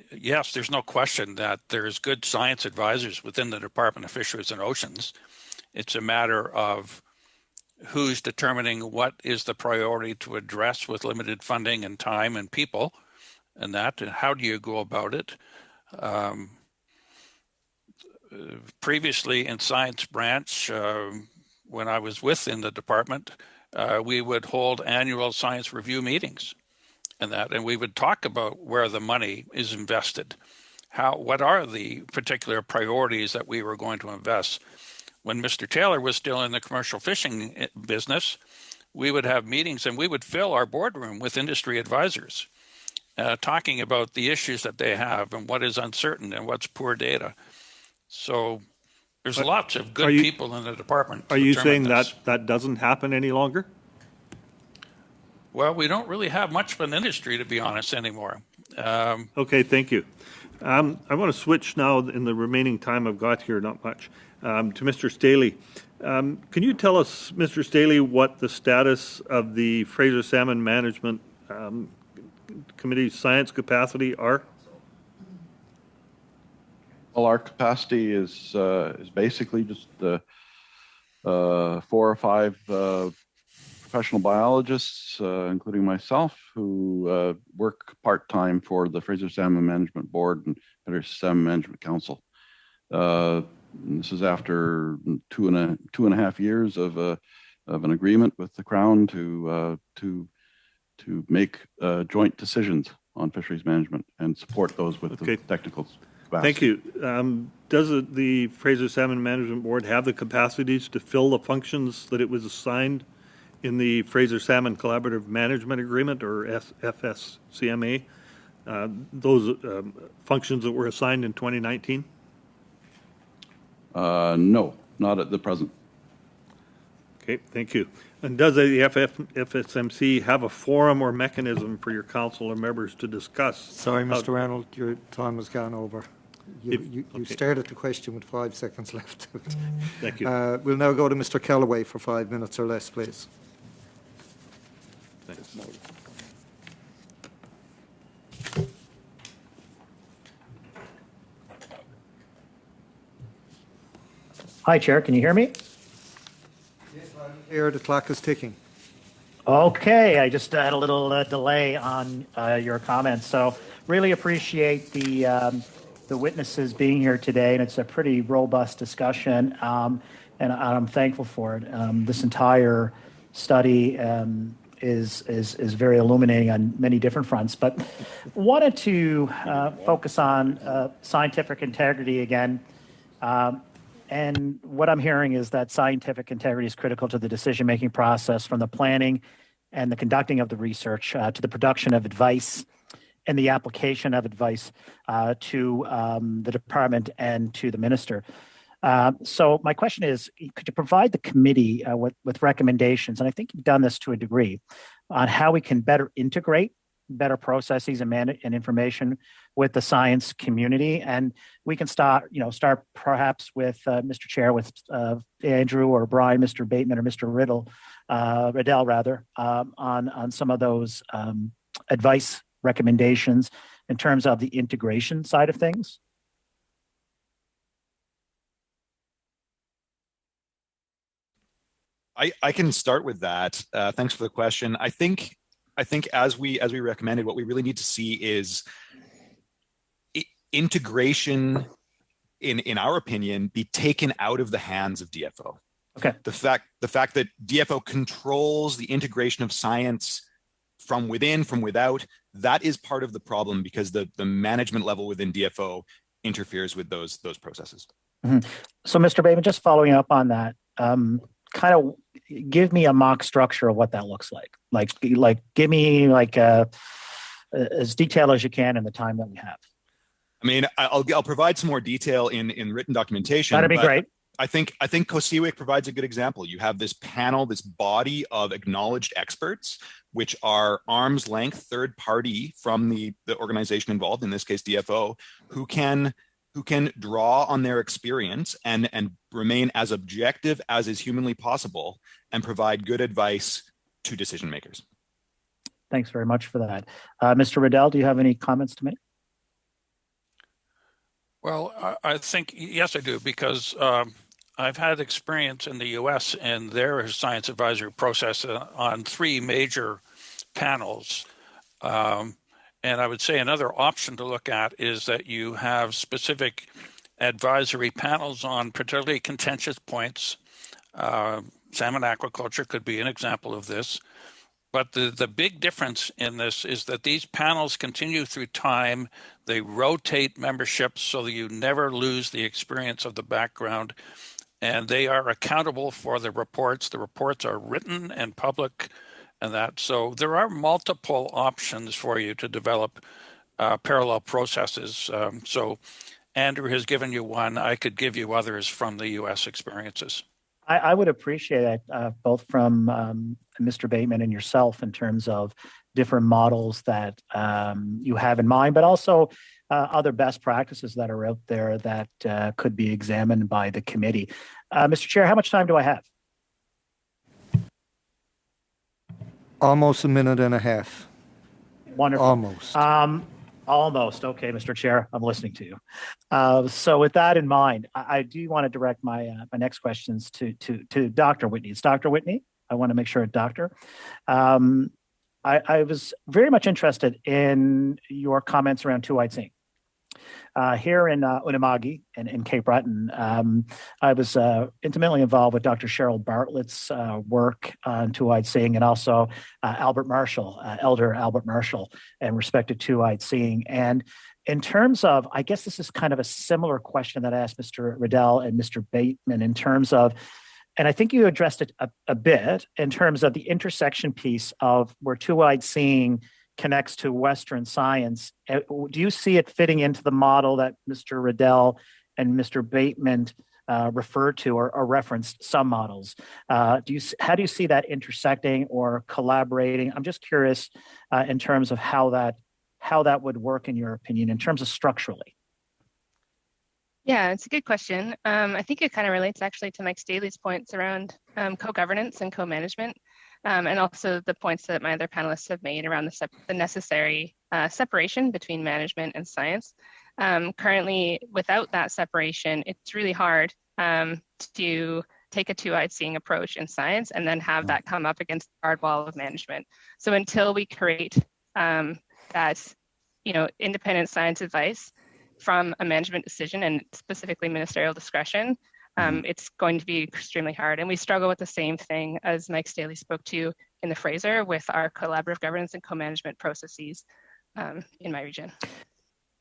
Yes, there's no question that there's good science advisors within the Department of Fisheries and Oceans. It's a matter of who's determining what is the priority to address with limited funding and time and people, and how do you go about it? Previously in science branch, when I was within the department, we would hold annual science review meetings. And we would talk about where the money is invested. What are the particular priorities that we were going to invest? When Mr. Taylor was still in the commercial fishing business, we would have meetings and we would fill our boardroom with industry advisors, talking about the issues that they have and what is uncertain and what's poor data. So there's lots of good people in the department. Are you saying that doesn't happen any longer? Well, we don't really have much of an industry, to be honest, anymore. Okay, thank you. I want to switch now in the remaining time I've got here, not much, to Mr. Staley. Can you tell us, Mr. Staley, what the status of the Fraser Salmon Management Committee's science capacity are? Well, our capacity is basically just 4 or 5 professional biologists, including myself, who work part-time for the Fraser Salmon Management Board and Fraser Salmon Management Council. This is after two and a half years of an agreement with the Crown to make joint decisions on fisheries management and support those with the technical capacity. Thank you. Does the Fraser Salmon Management Board have the capacities to fill the functions that it was assigned in the Fraser Salmon Collaborative Management Agreement, or FSCMA, those functions that were assigned in 2019? No, not at the present. Okay, thank you. And does the FSMC have a forum or mechanism for your council or members to discuss? Sorry, Mr. Reynolds, your time has gone over. You started the question with 5 seconds left. Thank you. We'll now go to Mr. Callaway for 5 minutes or less, please. Thanks. Hi, Chair. Can you hear me? Yes, I'm here. The clock is ticking. Okay. I just had a little delay on your comments. So really appreciate the witnesses being here today, and it's a pretty robust discussion, and I'm thankful for it. This entire study is very illuminating on many different fronts, but wanted to focus on scientific integrity again. And what I'm hearing is that scientific integrity is critical to the decision-making process, from the planning and the conducting of the research to the production of advice and the application of advice to the department and to the minister. So my question is, could you provide the committee with recommendations, and I think you've done this to a degree, on how we can better integrate better processes and information with the science community? And we can start perhaps with Mr. Chair, with Andrew or Brian, Mr. Bateman or Mr. Riddell rather, on some of those advice recommendations in terms of the integration side of things. I can start with that. Thanks for the question. I think as we recommended, what we really need to see is integration, in our opinion, be taken out of the hands of DFO. Okay. The fact that DFO controls the integration of science from within, from without, that is part of the problem, because the management level within DFO interferes with those processes. Mm-hmm. So, Mr. Bateman, just following up on that, kind of give me a mock structure of what that looks like. Like give me as detailed as you can in the time that we have. I mean, I'll provide some more detail in written documentation. That'd be great. I think COSEWIC provides a good example. You have this panel, this body of acknowledged experts, which are arm's length third party from the organization involved, in this case DFO, who can draw on their experience and remain as objective as is humanly possible and provide good advice to decision makers. Thanks very much for that. Mr. Riddell, do you have any comments to make? Well, I think, yes, I do, because I've had experience in the U.S. and their science advisory process on 3 major panels. And I would say another option to look at is that you have specific advisory panels on particularly contentious points. Salmon aquaculture could be an example of this. But the big difference in this is that these panels continue through time. They rotate memberships so that you never lose the experience of the background. And they are accountable for the reports. The reports are written and public and that. So there are multiple options for you to develop parallel processes. So Andrew has given you one. I could give you others from the U.S. experiences. I would appreciate that, both from Mr. Bateman and yourself, in terms of different models that you have in mind, but also other best practices that are out there that could be examined by the committee. Mr. Chair, how much time do I have? Almost a minute and a half. Wonderful. Almost. Almost. Okay, Mr. Chair, I'm listening to you. So with that in mind, I do want to direct my next questions to Dr. Whitney. It's Dr. Whitney. I want to make sure, Doctor. I was very much interested in your comments around two-eyed seeing. Here in Unama'ki and in Cape Breton, I was intimately involved with Dr. Cheryl Bartlett's work on two-eyed seeing, and also Albert Marshall, Elder Albert Marshall, and respected two-eyed seeing. And in terms of, I guess this is kind of a similar question that I asked Mr. Riddell and Mr. Bateman, in terms of, and I think you addressed it a bit, in terms of the intersection piece of where two-eyed seeing connects to Western science. Do you see it fitting into the model that Mr. Riddell and Mr. Bateman referred to or referenced some models. How do you see that intersecting or collaborating? I'm just curious in terms of how that would work in your opinion, in terms of structurally. Yeah, it's a good question. I think it kind of relates actually to Mike Staley's points around co-governance and co-management, and also the points that my other panelists have made around the necessary separation between management and science. Currently, without that separation, it's really hard to take a two-eyed seeing approach in science and then have that come up against the hard wall of management. So until we create that, independent science advice from a management decision and specifically ministerial discretion, it's going to be extremely hard. And we struggle with the same thing as Mike Staley spoke to in the Fraser with our collaborative governance and co-management processes in my region.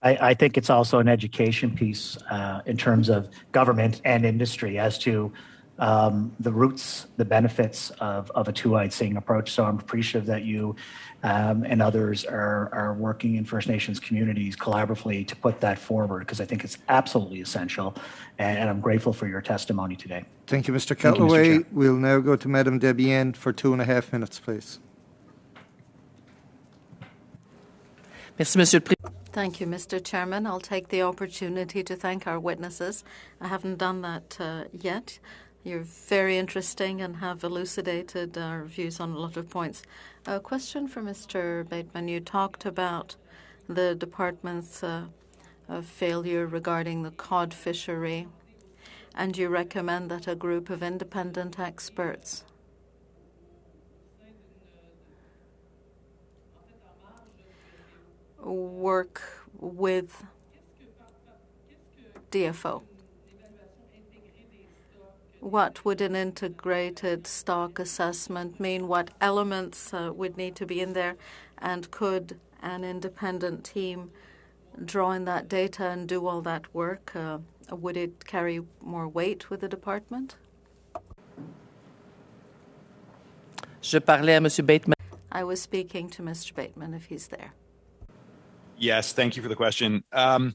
I think it's also an education piece in terms of government and industry as to the roots, the benefits of a two-eyed seeing approach. So I'm appreciative that you and others are working in First Nations communities collaboratively to put that forward, because I think it's absolutely essential. And I'm grateful for your testimony today. Thank you, Mr. Thank you, Mr. Callaway. Chair. We'll now go to Madam Debian for 2.5 minutes, please. Merci, Monsieur le Président. Thank you, Mr. Chairman. I'll take the opportunity to thank our witnesses. I haven't done that yet. You're very interesting and have elucidated our views on a lot of points. A question for Mr. Bateman. You talked about the department's of failure regarding the cod fishery, and you recommend that a group of independent experts work with DFO. What would an integrated stock assessment mean? What elements would need to be in there? And could an independent team draw in that data and do all that work? Would it carry more weight with the department? Je parlais à Monsieur Bateman. I was speaking to Mr. Bateman, if he's there. Yes, thank you for the question. No,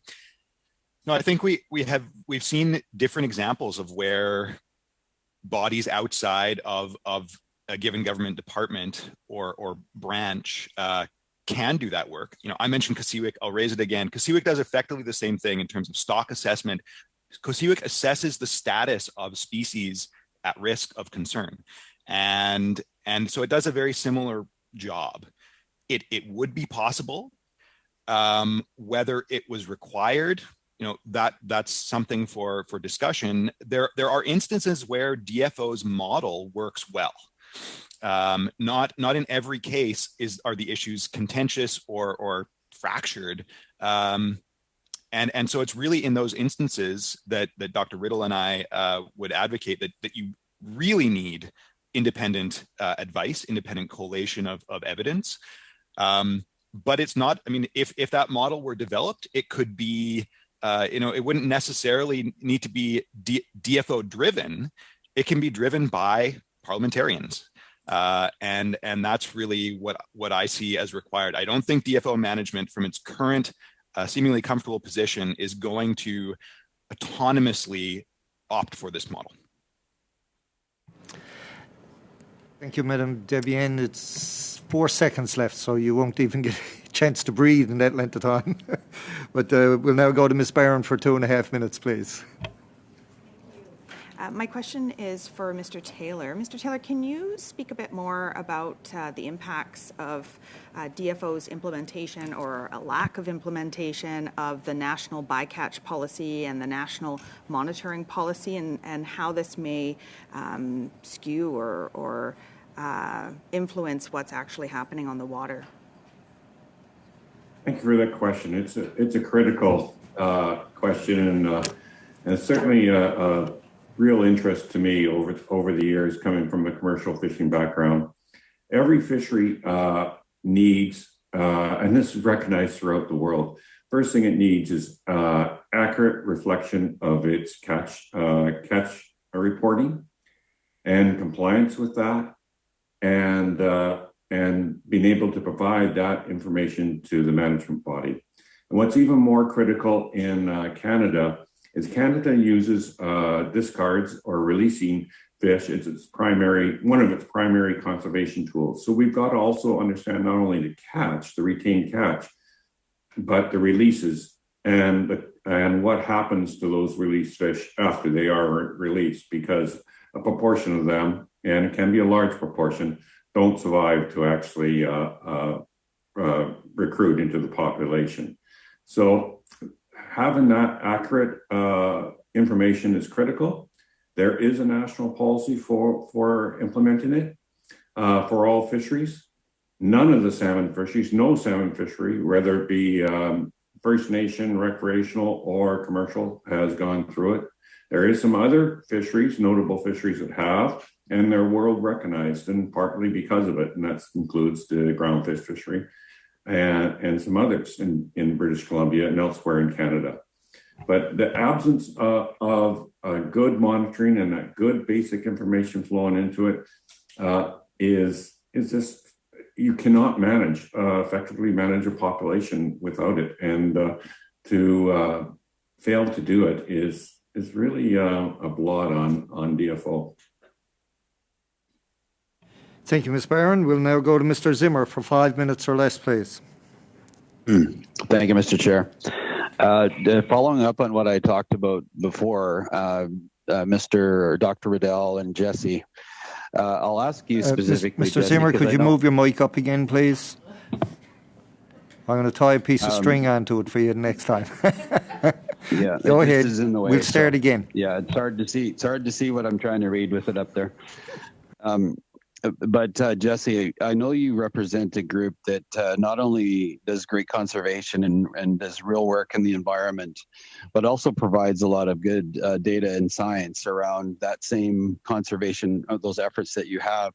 I think we've seen different examples of where bodies outside of a given government department or branch can do that work. I mentioned COSEWIC. I'll raise it again. COSEWIC does effectively the same thing in terms of stock assessment. COSEWIC assesses the status of species at risk of concern, and so it does a very similar job. It would be possible. Whether it was required, that's something for discussion. There are instances where DFO's model works well. Not in every case are the issues contentious or fractured. And so it's really in those instances that Dr. Riddle and I would advocate that you really need independent advice, independent collation of evidence. But it's not, if that model were developed, it could be, it wouldn't necessarily need to be DFO driven. It can be driven by parliamentarians. And that's really what I see as required. I don't think DFO management from its current seemingly comfortable position is going to autonomously opt for this model. Thank you, Madam Debian. It's 4 seconds left, so you won't even get a chance to breathe in that length of time. But we'll now go to Ms. Barron for 2.5 minutes, please. My question is for Mr. Taylor. Mr. Taylor, can you speak a bit more about the impacts of DFO's implementation or a lack of implementation of the national bycatch policy and the national monitoring policy, and how this may skew or influence what's actually happening on the water? Thank you for that question. It's a critical question, and it's certainly a real interest to me over the years, coming from a commercial fishing background. Every fishery needs, and this is recognized throughout the world, first thing it needs is accurate reflection of its catch reporting and compliance with that, and being able to provide that information to the management body. And what's even more critical in Canada is Canada uses discards or releasing fish as one of its primary conservation tools. So we've got to also understand not only the retained catch, but the releases and what happens to those released fish after they are released, because a proportion of them, and it can be a large proportion, don't survive to actually recruit into the population. So having that accurate information is critical. There is a national policy for implementing it for all fisheries. None of the salmon fisheries, no salmon fishery, whether it be First Nation, recreational, or commercial, has gone through it. There is some other fisheries, notable fisheries that have, and they're world recognized, and partly because of it, and that includes the groundfish fishery and some others in British Columbia and elsewhere in Canada. But the absence of good monitoring and that good basic information flowing into it is just, you cannot effectively manage a population without it. And to fail to do it is really a blot on DFO. Thank you, Ms. Barron. We'll now go to Mr. Zimmer for 5 minutes or less, please. Thank you, Mr. Chair. Following up on what I talked about before, Dr. Riddell and Jesse, I'll ask you specifically. Mr. Zimmer, could you move your mic up again, please? I'm going to tie a piece of string onto it for you next time. Yeah, go ahead. Is in the way, we'll start again. Yeah, it's hard to see. It's hard to see what I'm trying to read with it up there. But Jesse, I know you represent a group that not only does great conservation and does real work in the environment, but also provides a lot of good data and science around that same conservation of those efforts that you have.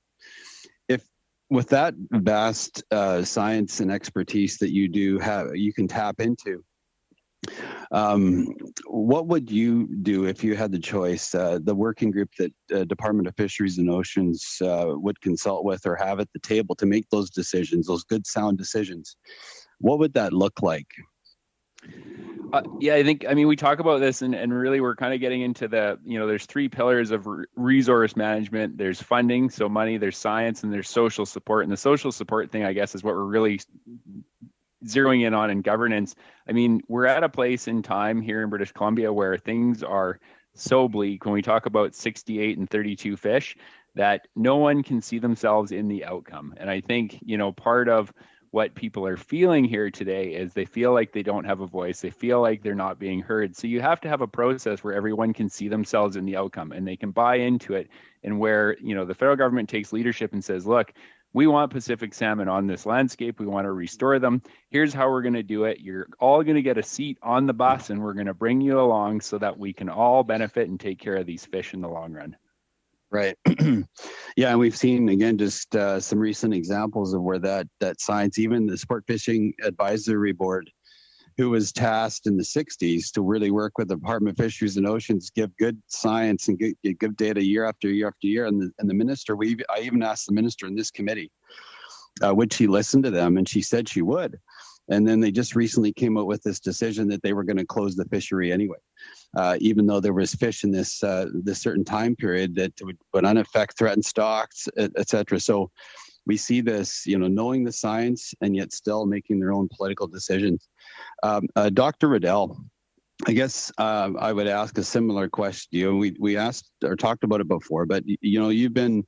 If with that vast science and expertise that you do have, you can tap into, what would you do if you had the choice? The working group that Department of Fisheries and Oceans would consult with or have at the table to make those decisions, those good, sound decisions, what would that look like? Yeah, I mean, we talk about this and really we're kind of getting into there's three pillars of resource management. There's funding, so money, there's science, and there's social support. And the social support thing, I guess, is what we're really zeroing in on in governance. I mean, we're at a place in time here in British Columbia where things are so bleak when we talk about 68 and 32 fish that no one can see themselves in the outcome. And I think, part of what people are feeling here today is they feel like they don't have a voice. They feel like they're not being heard. So you have to have a process where everyone can see themselves in the outcome and they can buy into it, and where, the federal government takes leadership and says, look, we want Pacific salmon on this landscape. We want to restore them. Here's how we're going to do it. You're all going to get a seat on the bus and we're going to bring you along so that we can all benefit and take care of these fish in the long run. Right. Yeah, and we've seen, again, just some recent examples of where that science, even the Sport Fishing Advisory Board, who was tasked in the 60s to really work with the Department of Fisheries and Oceans, give good science and give data year after year after year. And the minister, I even asked the minister in this committee, would she listen to them? And she said she would. And then they just recently came out with this decision that they were going to close the fishery anyway, even though there was fish in this certain time period that would unaffect threatened stocks, et cetera. So we see this, knowing the science and yet still making their own political decisions. Dr. Riddell, I guess I would ask a similar question. We asked or talked about it before, but you've been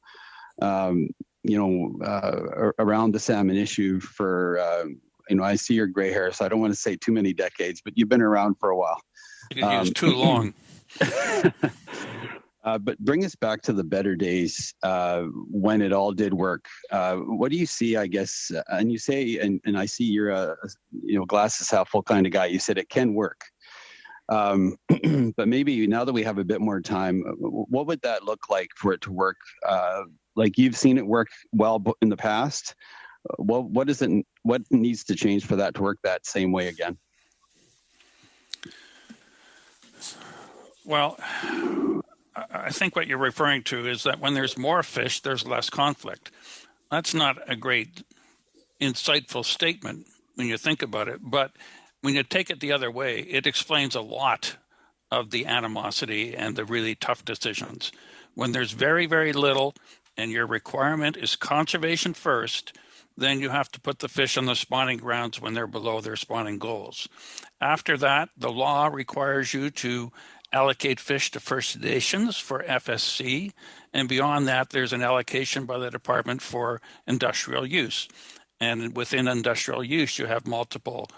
around the salmon issue for I see your gray hair, so I don't want to say too many decades, but you've been around for a while. It's too long. But bring us back to the better days when it all did work. What do you see, I guess, and you say, and I see you're a glasses half full kind of guy. You said it can work. But maybe now that we have a bit more time, what would that look like for it to work? Like you've seen it work well in the past. What needs to change for that to work that same way again? Well, I think what you're referring to is that when there's more fish, there's less conflict. That's not a great, insightful statement when you think about it, but when you take it the other way, it explains a lot of the animosity and the really tough decisions. When there's very, very little and your requirement is conservation first, then you have to put the fish on the spawning grounds when they're below their spawning goals. After that, the law requires you to allocate fish to First Nations for FSC, and beyond that, there's an allocation by the department for industrial use. And within industrial use, you have multiple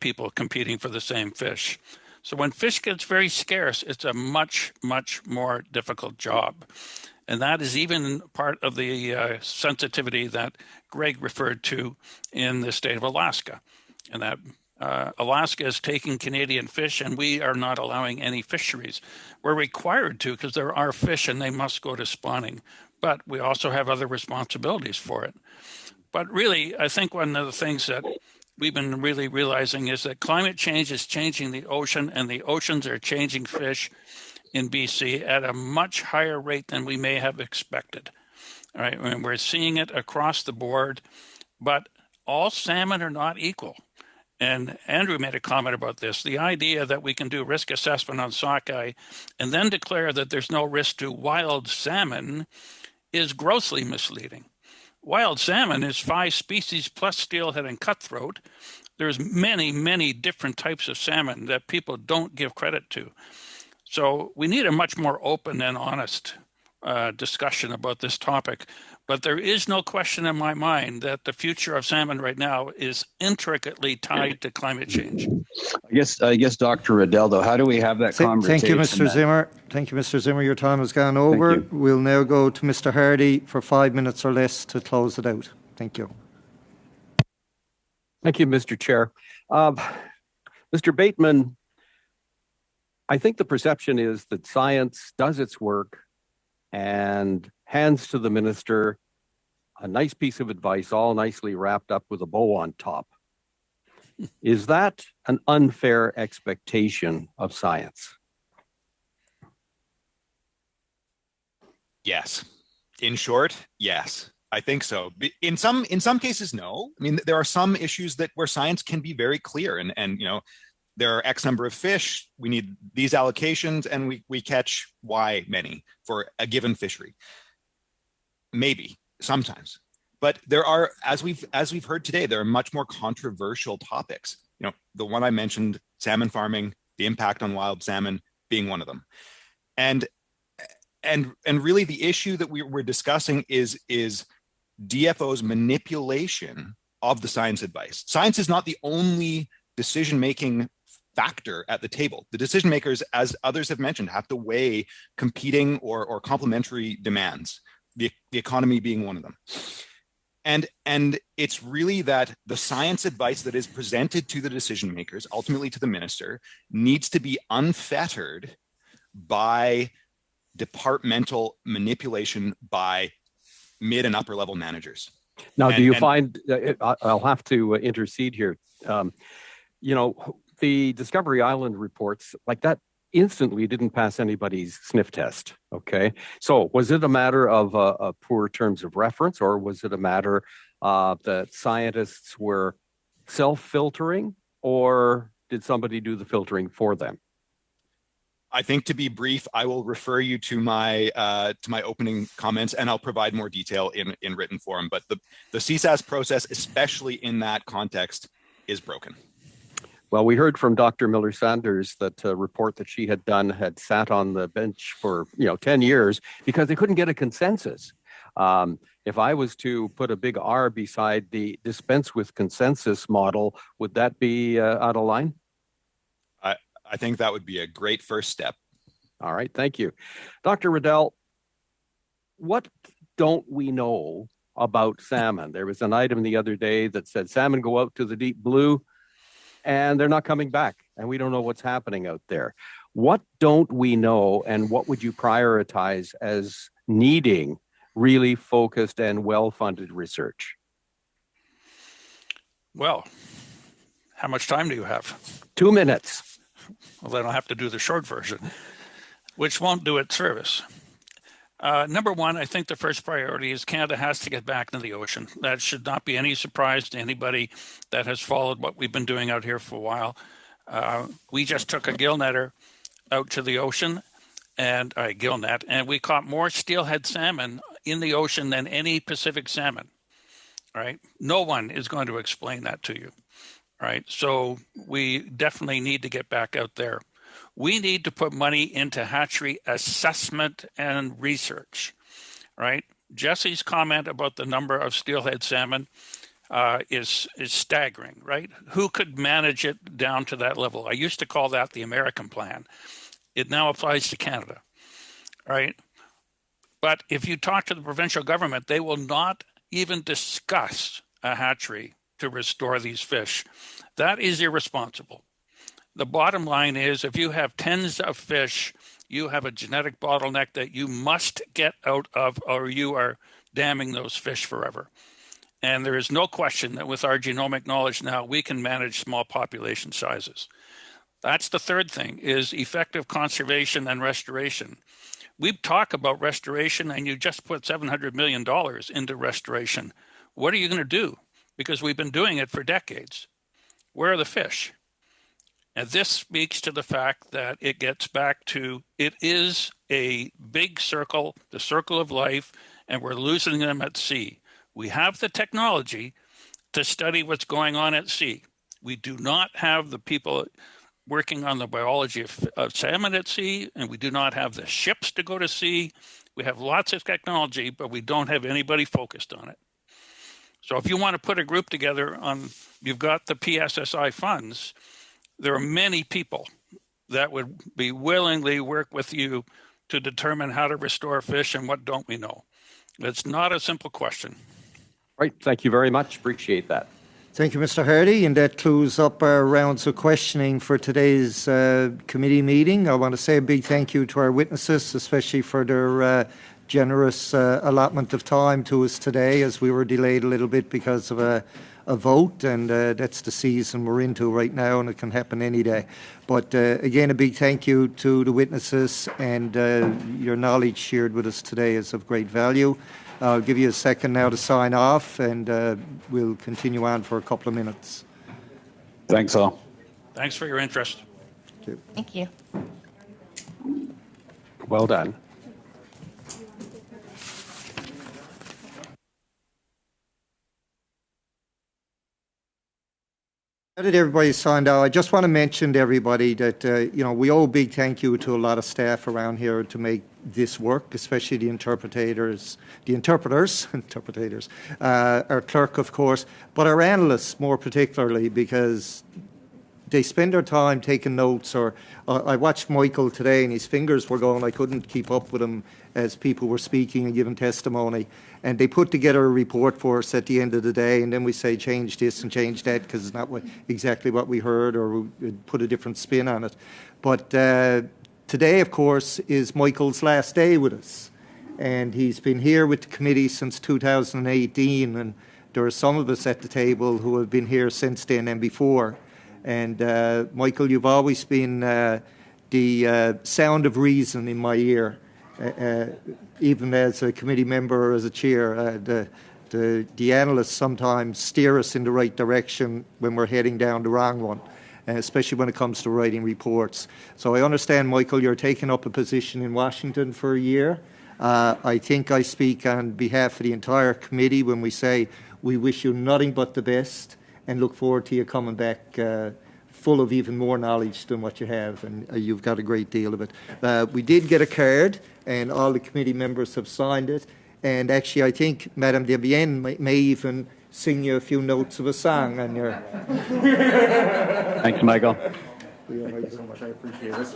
people competing for the same fish. So when fish gets very scarce, it's a much, much more difficult job. And that is even part of the sensitivity that Greg referred to in the state of Alaska. And that Alaska is taking Canadian fish, and we are not allowing any fisheries. We're required to because there are fish and they must go to spawning. But we also have other responsibilities for it. But really, I think one of the things that we've been really realizing is that climate change is changing the ocean, and the oceans are changing fish in BC at a much higher rate than we may have expected. All right, and we're seeing it across the board, but all salmon are not equal. And Andrew made a comment about this. The idea that we can do risk assessment on sockeye and then declare that there's no risk to wild salmon is grossly misleading. Wild salmon is 5 species plus steelhead and cutthroat. There's many, many different types of salmon that people don't give credit to. So we need a much more open and honest discussion about this topic. But there is no question in my mind that the future of salmon right now is intricately tied to climate change. I guess, Dr. Riddell, though, how do we have that conversation? Thank you, Mr. Zimmer. Thank you, Mr. Zimmer. Your time has gone over. We'll now go to Mr. Hardy for 5 minutes or less to close it out. Thank you. Thank you, Mr. Chair. Mr. Bateman, I think the perception is that science does its work and hands to the minister a nice piece of advice, all nicely wrapped up with a bow on top. Is that an unfair expectation of science? Yes. In short, yes. I think so. In some cases, no. I mean, there are some issues where science can be very clear, and there are X number of fish, we need these allocations, and we catch Y many for a given fishery. Maybe, sometimes. But there are, as we've heard today, there are much more controversial topics. The one I mentioned, salmon farming, the impact on wild salmon being one of them. And really the issue that we're discussing is DFO's manipulation of the science advice. Science is not the only decision-making factor at the table. The decision makers, as others have mentioned, have to weigh competing or complementary demands, the economy being one of them. And it's really that the science advice that is presented to the decision makers, ultimately to the minister, needs to be unfettered by departmental manipulation by mid and upper level managers. Now, do you find, I'll have to intercede here, the Discovery Island reports like that instantly didn't pass anybody's sniff test. Okay. So was it a matter of poor terms of reference, or was it a matter that scientists were self-filtering, or did somebody do the filtering for them? I think, to be brief, I will refer you to my opening comments, and I'll provide more detail in written form. But the CSAS process, especially in that context, is broken. Well, we heard from Dr. Miller-Sanders that a report that she had done had sat on the bench for 10 years because they couldn't get a consensus. If I was to put a big R beside the dispense with consensus model, would that be out of line? I think that would be a great first step. All right, thank you. Dr. Riddell, what don't we know about salmon? There was an item the other day that said salmon go out to the deep blue and they're not coming back, and we don't know what's happening out there. What don't we know, and what would you prioritize as needing really focused and well-funded research? Well, how much time do you have? 2 minutes. Well, then I'll have to do the short version, which won't do it service. Number one, I think the first priority is Canada has to get back into the ocean. That should not be any surprise to anybody that has followed what we've been doing out here for a while. We just took a gill netter out to the ocean and gillnet, and we caught more steelhead salmon in the ocean than any Pacific salmon. Right? No one is going to explain that to you. Right? So we definitely need to get back out there. We need to put money into hatchery assessment and research. Right? Jesse's comment about the number of steelhead salmon is staggering, right? Who could manage it down to that level? I used to call that the American plan. It now applies to Canada, right? But if you talk to the provincial government, they will not even discuss a hatchery to restore these fish. That is irresponsible. The bottom line is if you have tens of fish, you have a genetic bottleneck that you must get out of, or you are damming those fish forever. And there is no question that with our genomic knowledge now, we can manage small population sizes. That's the third thing, is effective conservation and restoration. We talk about restoration, and you just put $700 million into restoration. What are you going to do? Because we've been doing it for decades. Where are the fish? And this speaks to the fact that it gets back to, it is a big circle, the circle of life, and we're losing them at sea. We have the technology to study what's going on at sea. We do not have the people working on the biology of salmon at sea, and we do not have the ships to go to sea. We have lots of technology, but we don't have anybody focused on it. So if you want to put a group together on, you've got the PSSI funds, there are many people that would be willingly work with you to determine how to restore fish and what don't we know. It's not a simple question. Right. Thank you very much. Appreciate that. Thank you, Mr. Hardy. And that closes up our rounds of questioning for today's committee meeting. I want to say a big thank you to our witnesses, especially for their generous allotment of time to us today, as we were delayed a little bit because of a vote, and that's the season we're into right now, and it can happen any day. But again, a big thank you to the witnesses, and your knowledge shared with us today is of great value. I'll give you a second now to sign off, and we'll continue on for a couple of minutes. Thanks all. Thanks for your interest. Thank you. Well done. Now that everybody signed out, I just want to mention to everybody that, we owe a big thank you to a lot of staff around here to make this work, especially the interpreters, our clerk, of course, but our analysts more particularly, because they spend their time taking notes. Or I watched Michael today, and his fingers were going, I couldn't keep up with him as people were speaking and giving testimony. And they put together a report for us at the end of the day, and then we say change this and change that because it's not exactly what we heard, or we put a different spin on it. But today, of course, is Michael's last day with us, and he's been here with the committee since 2018, and there are some of us at the table who have been here since then and before. And Michael, you've always been the sound of reason in my ear. Even as a committee member or as a chair, the analysts sometimes steer us in the right direction when we're heading down the wrong one, especially when it comes to writing reports. So I understand, Michael, you're taking up a position in Washington for a year. I think I speak on behalf of the entire committee when we say we wish you nothing but the best and look forward to you coming back full of even more knowledge than what you have, and you've got a great deal of it. We did get a card, and all the committee members have signed it. And actually, I think Madame Debienne may even sing you a few notes of a song on your... Thanks, Michael. Thank you so much. I appreciate it.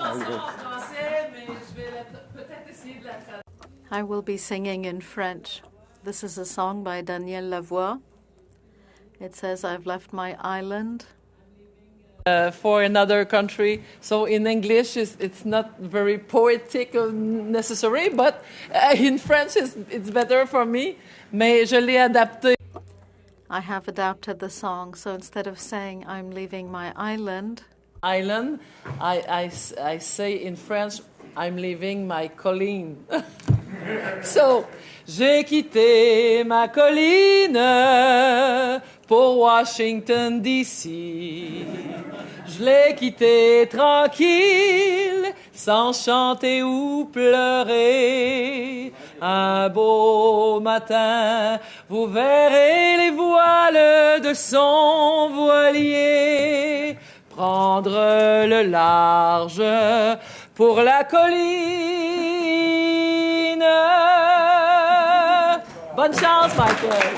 I will be singing in French. This is a song by Daniel Lavoie. It says, I've left my island. For another country. So in English, it's not very poetic necessary, but in French, it's better for me. Mais je l'ai adapté. I have adapted the song. So instead of saying, I'm leaving my island, I say in French, I'm leaving my colline. So, j'ai quitté ma colline pour Washington, D.C. Je l'ai quitté tranquille, sans chanter ou pleurer. Un beau matin, vous verrez les voiles de son voilier prendre le large pour la colline. Bonne chance, Michael.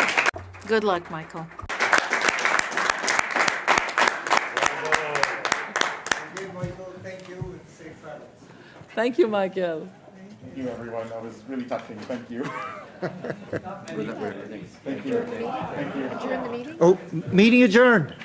Good luck, Michael. Thank you, Michael. Thank you, everyone. That was really touching. Thank you. Thank you. Thank you. Adjourn the meeting? Oh, meeting adjourned.